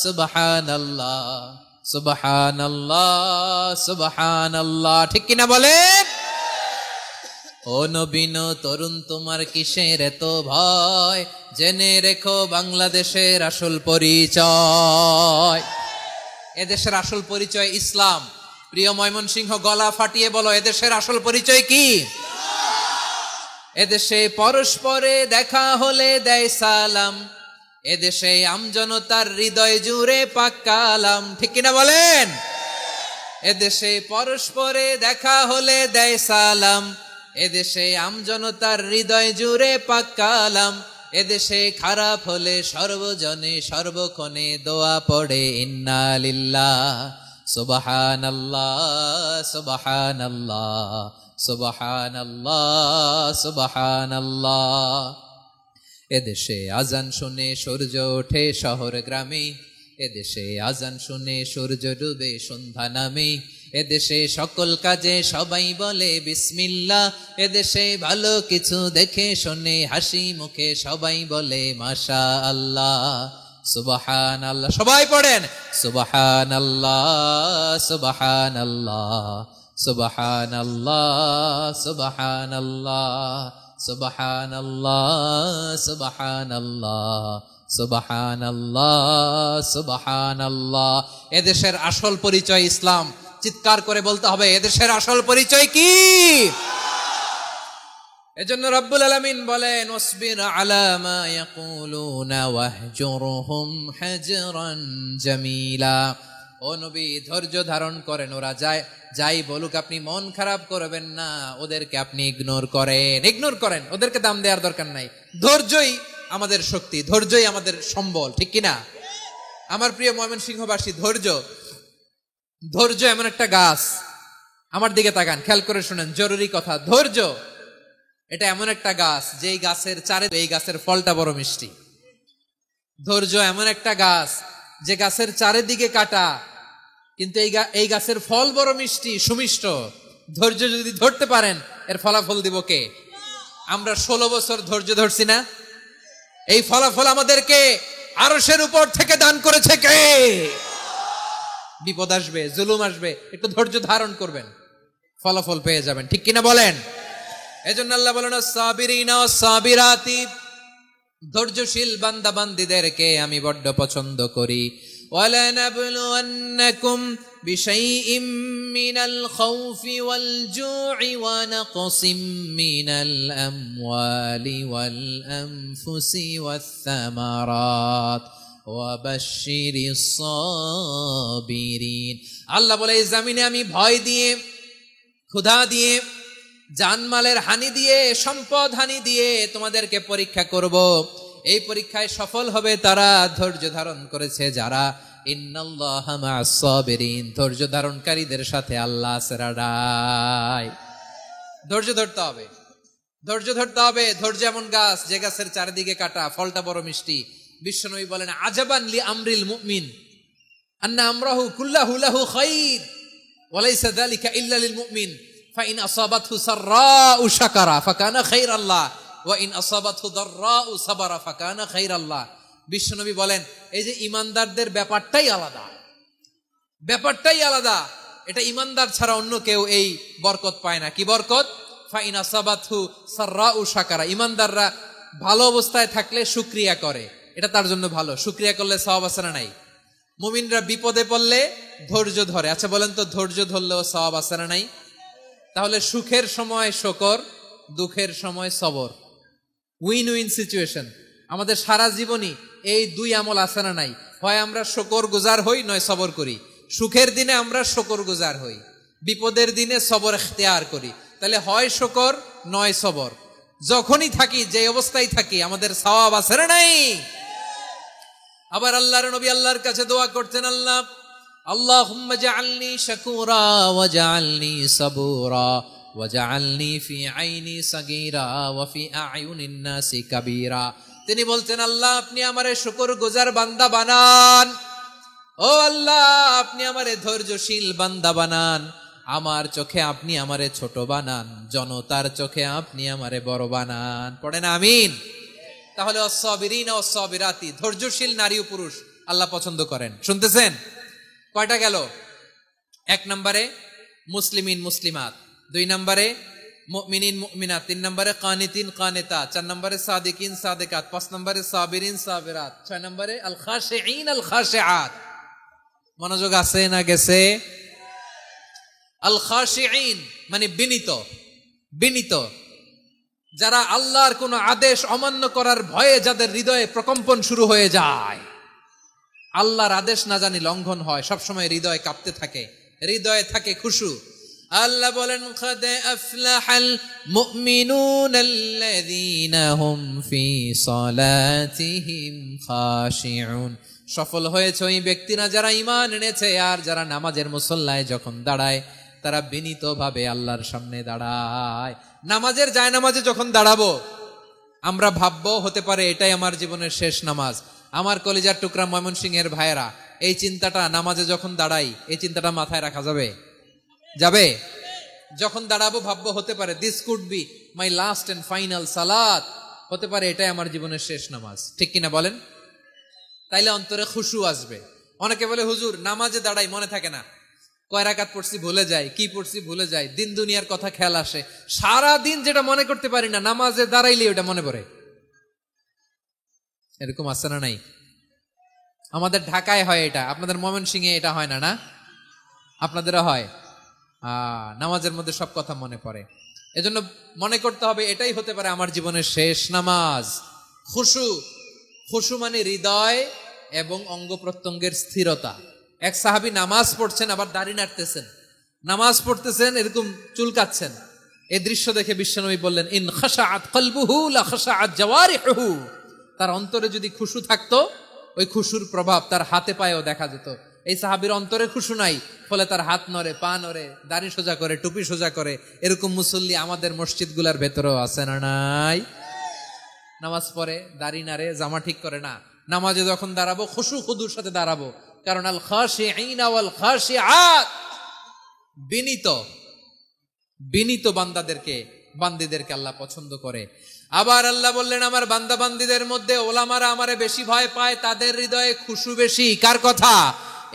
সুবহানাল্লাহ, সুবহানাল্লাহ, সুবহানাল্লাহ। ঠিক কিনা বলেন? ও নবীন তরুণ, তোমার কিসের এত ভয়? জেনে রেখো বাংলাদেশের আসল পরিচয়। এদেশের আসল পরিচয় ইসলাম। প্রিয় ময়মনসিংহ, গলা ফাটিয়ে বলো, এদেশের আসল পরিচয় কি? এদেশে পরস্পরে দেখা হলে দেয় সালাম, এদেশে আমজনতার হৃদয় জুড়ে পাক কালাম। ঠিক কিনা বলেন? এদেশে পরস্পরে দেখা হলে দেয় সালাম, এদেশে আমজনতার হৃদয় জুড়ে পাক কালাম, এদেশে খারাপ হলে সর্বজনে সর্বক্ষণে দোয়া পড়ে ইন্না লিল্লাহ সুবহানাল্লাহ সুবহানাল্লাহ সুবহানাল্লাহ সুবহানাল্লাহ। এদেশে আজান শুনে সূর্য ওঠে শহর গ্রামে, এদেশে আজান শুনে সূর্য ডুবে সন্ধ্যা নামে, এদেশে সকল কাজে সবাই বলে বিসমিল্লাহ, এদেশে ভালো কিছু দেখে শুনে হাসি মুখে সবাই বলে মাশাআল্লাহ সুবহানাল্লাহ। সবাই পড়েন সুবহানাল্লাহ সুবহানাল্লাহ সুবহানাল্লাহ সুবহানাল্লাহ সুবহানাল্লাহ সুবহানাল্লাহ সুবহানাল্লাহ সুবহানাল্লাহ। এদেশের আসল পরিচয় ইসলাম। চিৎকার করে বলতে হবে এদেশের আসল পরিচয় কি? এজন্য রব্বুল আলামিন বলেন ওয়াসবির আলা মা ইয়াকুলুনা ওয়াহজুরহুম হাজরান জামিলা। ও নবী ধৈর্য ধারণ করেন, ওরা যাই বলুক আপনি মন খারাপ করবেন না, ওদেরকে আপনি ইগনোর করেন, ওদেরকে দাম দেওয়ার দরকার নাই। ধৈর্যই আমাদের শক্তি, ধৈর্যই আমাদের সম্বল, ঠিক কিনা? আমার প্রিয় ময়মনসিংহবাসী, ধৈর্য এমন একটা গাছ, আমার দিকে তাকান, খেয়াল করে শুনেন, জরুরি কথা। ধৈর্য এটা এমন একটা গাছ যেই গাছের চারে এই গাছের ফলটা বড় মিষ্টি। ধৈর্য এমন একটা গাছ যে গাছের চারিদিকে কাটা, কিন্তু এই গাছের ফল বড় মিষ্টি সুমিষ্ট। ধৈর্য যদি ধরতে পারেন এর ফলাফল দিব কে? আমরা 16 বছর ধৈর্য ধরছি না? এই ফলাফল আমাদেরকে আরশের উপর থেকে দান করেছে কে? বিপদ আসবে, জুলুম আসবে, একটু ধৈর্য ধারণ করবেন, ফলাফল পেয়ে যাবেন, ঠিক কিনা বলেন? এজন্য আল্লাহ বলেন সাবিরিনা সাবিরাতি, ধৈর্যশীল বান্দা বান্দীদেরকে আমি বড্ড পছন্দ করি। ওয়ালানাবলুওয়ান্নাকুম বিশাইইম মিনাল খাউফি ওয়াল জু'i ওয়া নাকসিম মিনাল আমওয়ালি ওয়াল আনফুসি ওয়াস সামারাত ওয়া বাশশিরিস সাবিরিন। আল্লাহ বলে এই জমিনে আমি ভয় দিয়ে, ক্ষুধা দিয়ে, জানমালের হানি দিয়ে, সম্পদ হানি দিয়ে তোমাদেরকে পরীক্ষা করব। এই পরীক্ষায় সফল হবে তারা ধৈর্য ধারণ করেছে যারা। ইন্নাল্লাহা মা'আস সাবিরিন, ধৈর্য ধারণকারীদের সাথে আল্লাহ আছে রাডাই। ধৈর্য ধরতে হবে, ধৈর্য ধরতে হবে। ধৈর্য এমন গাছ যে গাছের চারিদিকে কাটা, ফলটা বড় মিষ্টি। বিশ্বনবী বলেন আজাবান লি আমরিল মুমিন আন্না আমরাহু কুল্লাহু লাহু খাইর ওয়া লাইসা যালিকা ইল্লা লিল মুমিন ফাইন আসাবাতহু সাররাউ শাকারা ফাকানা খাইরাল্লাহ ওয়া ইন আসাবাতহু দাররাউ সাবারা ফাকানা খাইরাল্লাহ। বিশ্বনবী বলেন এই যে ঈমানদারদের ব্যাপারটাই আলাদা, ব্যাপারটাই আলাদা। এটা ঈমানদার ছাড়া অন্য কেউ এই বরকত পায় না। কি বরকত? ফাইন আসাবাতহু সাররাউ শাকারা। ঈমানদাররা ভালো অবস্থায় থাকলে শুকরিয়া করে, এটা তার জন্য ভালো। শুকরিয়া করলে সওয়াব আছে না নাই? মুমিনরা বিপদে পড়লে ধৈর্য ধরে। আচ্ছা বলেন তো, ধৈর্য ধরলেও সওয়াব আছে না নাই? তাহলে সুখের সময় শুকর, দুঃখের সময় সবর, উইন উইন সিচুয়েশন। আমাদের সারা জীবনই এই দুই আমল আছে না নাই? হয় আমরা শুকর গুজার হই, নয় সবর করি। সুখের দিনে আমরা শুকর গুজার হই, বিপদের দিনে সবর ইখতিয়ার করি। তাহলে হয় শুকর নয় সবর। যখনই থাকি, যে অবস্থায় থাকি, আমাদের সওয়াব আছে না নাই? আবার আল্লাহর নবী আল্লাহর কাছে দোয়া করতেন, আল্লাহুম্মা জাআলনি শাকুরা ওয়া জাআলনি সাবুরা ওয়া জাআলনি ফি আইনি সাগীরা ওয়া ফি আ'য়ুনিন নাসি কাবীরা। তিনি বলতেন আল্লাহ আপনি আমারে শুকরগুজার বান্দা বানান, ও আল্লাহ আপনি আমারে ধৈর্যশীল বান্দা বানান, আমার চোখে আপনি আমারে ছোট বানান, জনতার চোখে আপনি আমারে বড় বানান। পড়েন আমিন। তাহলে আস-সাবিরিনা ওয়াস-সাবিরাতি, ধৈর্যশীল নারী ও পুরুষ আল্লাহ পছন্দ করেন। শুনতেছেন? কয়টা গেল? 1 নম্বরে মুসলিমিন মুসলিমাত, 2 নম্বরে মুমিনিন মুমিনাত, 3 নম্বরে কানিতিন কানিতাত, 4 নম্বরে সাদিকিন সাদিকাত, 5 নম্বরে সাবিরিন সাবিরাত, 6 নম্বরে আল খাশিঈন আল খাশিআত। মনোযোগ আছে না গেছে? আল খাশিঈন মানে বিনীত, বিনীত, যারা আল্লাহর কোন আদেশ অমান্য করার ভয়ে যাদের হৃদয়ে প্রকম্পন শুরু হয়ে যায়, আল্লাহর আদেশ না জানি লঙ্ঘন হয়, সবসময় হৃদয় কাঁপতে থাকে, হৃদয়ে থাকে খুশু। আল্লাহ বলেন কাদ আফলাহাল মুমিনুনাল্লাযীনা হুম ফি সালাতিহিম খাশিউন। সফল হয়েছে ওই ব্যক্তিরা যারা ঈমান এনেছে আর যারা নামাজের মুসল্লায় যখন দাঁড়ায় তারা বিনীতভাবে আল্লাহর সামনে দাঁড়ায়। নামাজের জায়নামাজে যখন দাঁড়াবো আমরা ভাববো হতে পারে এটাই আমার জীবনের শেষ নামাজ। আমার কলিজার টুকরা ময়মনসিংহের ভাইয়েরা, এই চিন্তাটা নামাজে যখন দাঁড়াই এই চিন্তাটা মাথায় রাখা যাবে? যাবে? যখন দাঁড়াবো ভাববো হতে পারে this could be my last and final সালাত, হতে পারে এটাই আমার জীবনের শেষ নামাজ। ঠিক কিনা বলেন? তাইলে অন্তরে খুশু আসবে। অনেকে বলে হুজুর নামাজে দাঁড়াই মনে থাকে না, কয় রাকাত পড়ছি ভুলে যায়, কি পড়ছি ভুলে যায়, দিন দুনিয়ার কথা খেয়াল আসে, সারা দিন যেটা মনে করতে পারি না নামাজে দাঁড়াইলে ওটা মনে পড়ে। এরকম আছে না নাই? আমাদের ঢাকায় হয় এটা, আপনাদের ময়মনসিংহে এটা হয় না? না আপনাদেরও হয়? নামাজের মধ্যে সব কথা মনে পড়ে। এজন্য মনে করতে হবে এটাই হতে পারে আমার জীবনের শেষ নামাজ। খুশু, খুশু মানে হৃদয় এবং অঙ্গ প্রত্যঙ্গের স্থিরতা। এক সাহাবী নামাজ পড়ছেন আবার দাড়ি নাড়তেছেন, নামাজ পড়তেছেন এরকম চুলকাচ্ছেন। এই দৃশ্য দেখে বিশ্বনবী বললেন ইন খাশাআত কলবুহু লা খাশাআত জাওয়ারিহুহু। তার অন্তরে যদি খুশু থাকতো ওই খুশুর প্রভাব তার হাতে পায়েও দেখা যেত। এই সাহাবীর অন্তরে খুশু নাই, ফলে তার হাত নড়ে, পা নড়ে, দাড়ি সোজা করে, টুপি সোজা করে। এরকম মুসল্লি আমাদের মসজিদগুলোর ভেতরেও আছে না নাই? নামাজ পড়ে, দাড়ি নাড়ে, জামা ঠিক করে না। নামাজে যখন দাঁড়াবো খুশু খুদুর সাথে দাঁড়াবো, কারণ আল খাশিঈনা ওয়াল খাশিআত, বিনীত বিনীত বান্দিদেরকে আল্লাহ পছন্দ করে। আবার আল্লাহ বললেন আমার বান্দা বান্দিদের মধ্যে ওলামারা আমারে বেশি ভয় পায়, তাদের হৃদয়ে খুশু বেশি। কার কথা?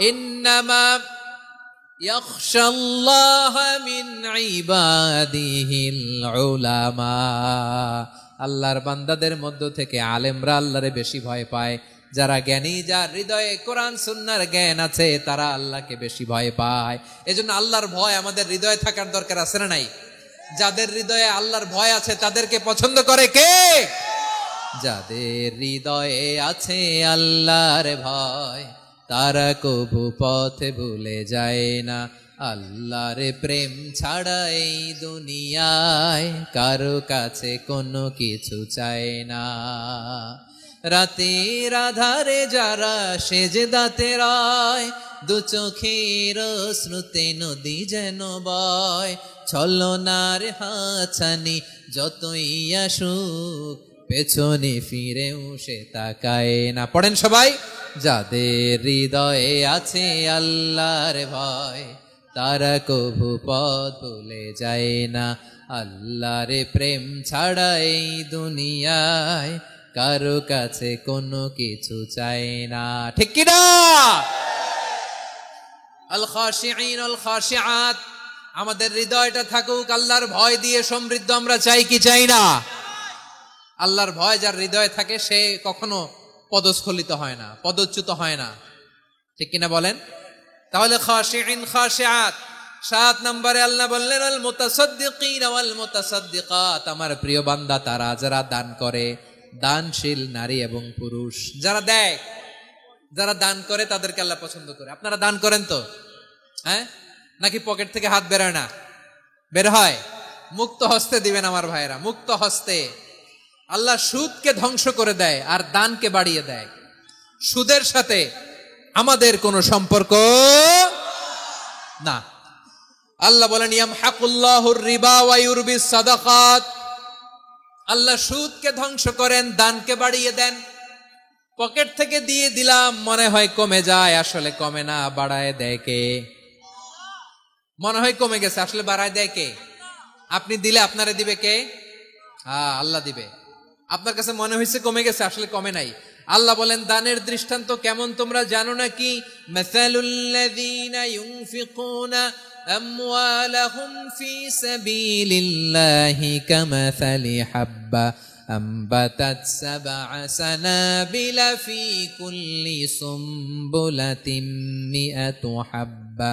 ইন্নামা ইয়াখশাল্লাহা মিন ইবাদিহিল উলামা। আল্লাহর বান্দাদের মধ্য থেকে আলেমরা আল্লাহরে বেশি ভয় পায়। যারা জ্ঞানী, যার হৃদয়ে কোরআন সুন্নাহর জ্ঞান আছে, তারা আল্লাহকে বেশি ভয় পায়। এজন্য আল্লাহর ভয় আমাদের হৃদয়ে থাকার দরকার আছে না নাই? যাদের হৃদয়ে আল্লাহর ভয় আছে তাদেরকে পছন্দ করে কে? যাদের হৃদয়ে আছে আল্লাহর ভয় তারা কবু পথে ভুলে যায় না। আল্লাহর প্রেম ছাড়া এই দুনিয়ায় কারো কাছে কোনো কিছু চায় না। রাতের আধারে যারা সেজদাতে রয়, দু চোখের শ্রুতে নদী যেন বয়। ছলনার হাছানি যতই আসুক পেছনে ফিরেও সে তাকায় না। পড়েন সবাই। যাদের হৃদয়ে আছে আল্লাহর ভয় তারা কভু পথ ভুলে যায় না। আল্লাহর প্রেম ছাড়া এই দুনিয়ায় কারো কাছে কোনো কিছু চাই না। ঠিক কি না? আল খাশিঈন আল খাশিআত, আমাদের হৃদয়টা থাকুক আল্লাহর ভয় দিয়ে সমৃদ্ধ। আমরা চাই কি চাই না? আল্লাহর ভয় যার হৃদয়ে থাকে সে কখনো পদস্খলিত হয় না, পদচ্যুত হয় না। ঠিক কিনা বলেন? তাহলে খাশিঈন খাশিআত। 7 নম্বরে আল্লাহ বললেন আল মুতাসাদ্দিকিন ওয়াল মুতাসাদ্দিকাত, আমার প্রিয় বান্দা তারা যারা দান করে, দানশীল নারী এবং পুরুষ যারা দেয়, যারা দান করে তাদেরকে আল্লাহ পছন্দ করে। আপনারা দান করেন তো? হ্যাঁ, নাকি পকেট থেকে হাত বেরোয় না? বের হয়। মুক্ত হস্তে দিবেন আমার ভাইয়েরা, মুক্ত হস্তে। আল্লাহ সুদকে ধ্বংস করে দেয় আর দানকে বাড়িয়ে দেয়। সুদের সাথে আমাদের কোনো সম্পর্ক না। আল্লাহ বলেন ইয়ামহাকুল্লাহুর রিবা ওয়া ইউরবিস সাদাকাত, আল্লাহ সুদকে ধ্বংস করেন, দানকে বাড়িয়ে দেন। পকেট থেকে দিয়ে দিলাম মনে হয় কমে যায়, আসলে কমে না, বাড়ায় দেয় কে? মনে হয় কমে গেছে, আসলে বাড়ায় দেয় কে? আপনি দিলে আপনারে দিবে কে? আল্লাহ দিবে। আপনার কাছে মনে হয়েছে কমে গেছে, আসলে কমে নাই। আল্লাহ বলেন দানের দৃষ্টান্ত কেমন তোমরা জানো নাকি? মাসালুল্লাযীনা ইউনফিকুনা আমওয়ালাহুম ফি সাবিলিল্লাহি কামাসালি হাব্বা আম্বাতাত সাবআ সানাবিলা ফি কুল্লি সুমবুলাতিন মিআতু হাব্বা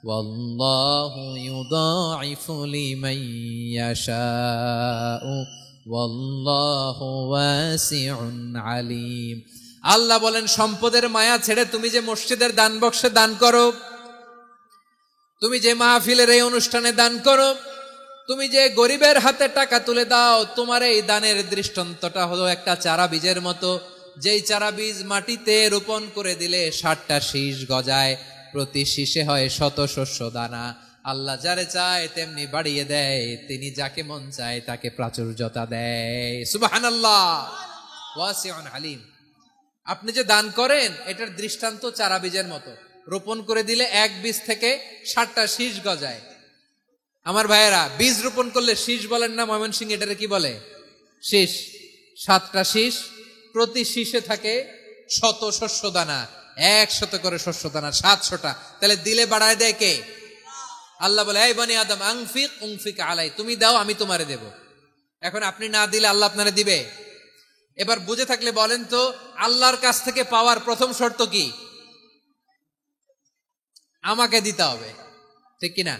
ওয়াল্লাহু ইউদাঈফু লিমান ইয়াশাউ ওয়াল্লাহু ওয়াসিউন আলীম। আল্লাহ বলেন সম্পদের মায়া ছেড়ে তুমি যে মসজিদের দান বক্সে দান করো, তুমি যে মাহফিলের এই অনুষ্ঠানে দান করো, তুমি যে গরিবের হাতে টাকা তুলে দাও, তোমার এই দানের দৃষ্টান্তটা হলো একটা চারা বীজের মতো, যেই চারা বীজ মাটিতে রোপণ করে দিলে 60টা শীষ গজায়, প্রতি শীষে হয় শত শস্য দানা। আল্লাহ যারে চায় তেমনি বাড়িয়ে দেয়, তিনি যাকে মন চায় তাকে প্রাচুর্যতা দেয়। সুবহানাল্লাহ, ওয়াসিউন আলিম। আপনি যে দান করেন এটার দৃষ্টান্ত চারা বীজের মতো, রোপণ করে দিলে এক বীজ থেকে 60টা শীষ গজায়। আমার ভাইয়েরা, বীজ রোপণ করলে শীষ বলেন না, ময়মনসিংহ এটারে কি বলে? শীষ। 7টা শীষ, প্রতি শীষে থাকে শত শস্য দানা, 100 করে শস্য দানা, 700টা। তাহলে দিলে বাড়ায় দেয় কে? আল্লাহ বলে, এই বনি আদম আনফিক উনফিক আলাই, তুমি দাও আমি তোমারে দেব। এখন আপনি না দিলে আল্লাহ আপনারে দিবে? এবার বুঝে থাকলে বলেন তো, আল্লাহর কাছ থেকে পাওয়ার প্রথম শর্ত কি? আমাকে দিতে হবে, ঠিক কিনা?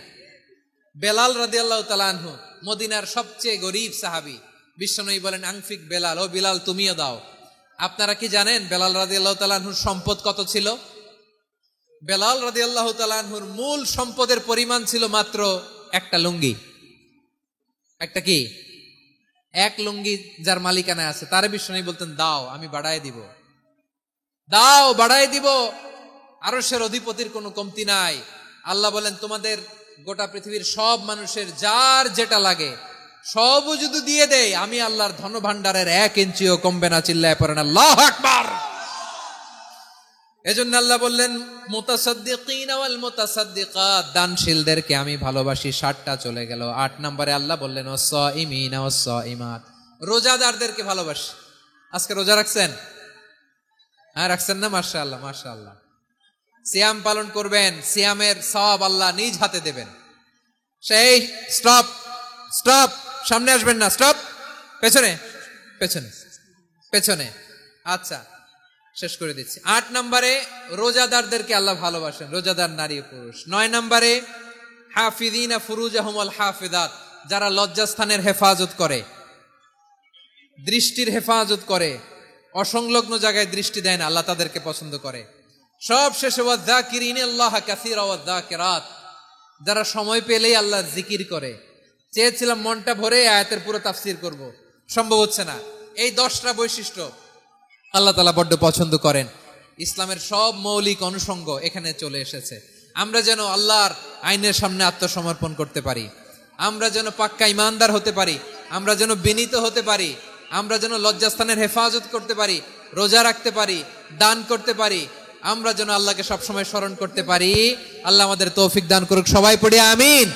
বেলাল রাদিয়াল্লাহু তাআলা আনহু, মদিনার সবচেয়ে গরীব সাহাবী, বিশ্বনবী বলেন আনফিক বেলাল, ও বিলাল তুমিও দাও। আপনারা কি জানেন বেলাল রাদিয়াল্লাহু তাআলা আনহুর সম্পদ কত ছিল? বেলাল রাদিয়াল্লাহু তাআলা আনহুর মূল সম্পদের পরিমাণ ছিল মাত্র একটা লুঙ্গি। একটা কি? এক লুঙ্গি যার মালিকানায় আছে, তারে বিশ্বনবী বলতেন দাও আমি বাড়ায় দিব, দাও বাড়ায় দিব। আরশের অধিপতির কোনো কমতি নাই। আল্লাহ বলেন, তোমাদের গোটা পৃথিবীর সব মানুষের যার যেটা লাগে সবও যদি দিয়ে দেয়, আমি আল্লাহর ধন ভান্ডারের 1 ইঞ্চিও কমবে না। চিল্লায় পড়েন আল্লাহু আকবার। এজন্য আল্লাহ বললেন, মুতাসাদ্দিকিন ওয়াল মুতাসাদ্দিকাত, দানশীলদেরকে আমি ভালোবাসি। 60টা চলে গেল। 8 নম্বরে আল্লাহ বললেন, ওয়াসাইমিন ওয়াসাইমাত, রোজাদারদেরকে ভালোবাসি। আজকে রোজা রাখছেন? হ্যাঁ, রাখছেন না? মাশাআল্লাহ মাশাআল্লাহ। সিয়াম পালন করবেন, সিয়ামের সওয়াব আল্লাহ নিজ হাতে দেবেন। সেই স্টপ স্টপ, সামনে আসবেন না, স্টপ, পেছনে পেছনে পেছনে। আচ্ছা, শেষ করে দিচ্ছি। 8 নম্বরে রোজাদারদেরকে আল্লাহ ভালোবাসেন, রোজাদার নারী ও পুরুষ। 9 নম্বরে হাফিযিনা ফুরুজাহুম ওয়াল হাফিযাত, যারা লজ্জাস্থানের হেফাজত করে, দৃষ্টির হেফাজত করে, অসংলগ্ন জায়গায় দৃষ্টি দেয় না, আল্লাহ তাদেরকে পছন্দ করে। সব শেষে ওয়াযাকিরিনাল্লাহ কাসীরা ওয়াযাকিরাত, যারা সময় পেলেই আল্লাহর জিকির করে। চেয়েছিলাম মনটা ভরে আয়াতের পুরো তাফসীর করব, সম্ভব হচ্ছে না। এই 10টা বৈশিষ্ট্য আল্লাহ তাআলা বড্ড পছন্দ করেন। ইসলামের সব মৌলিক অনুষঙ্গ এখানে চলে এসেছে। আমরা যেন আল্লাহর আইনের সামনে আত্মসমর্পণ করতে পারি, আমরা যেন পাক্কা ইমানদার হতে পারি, আমরা যেন বিনীত হতে পারি, আমরা যেন লজ্জাস্থানের হেফাজত করতে পারি, রোজা রাখতে পারি, দান করতে পারি, আমরা যেন আল্লাহকে সবসময় স্মরণ করতে পারি। আল্লাহ আমাদের তৌফিক দান করুক। সবাই পড়ি আমিন।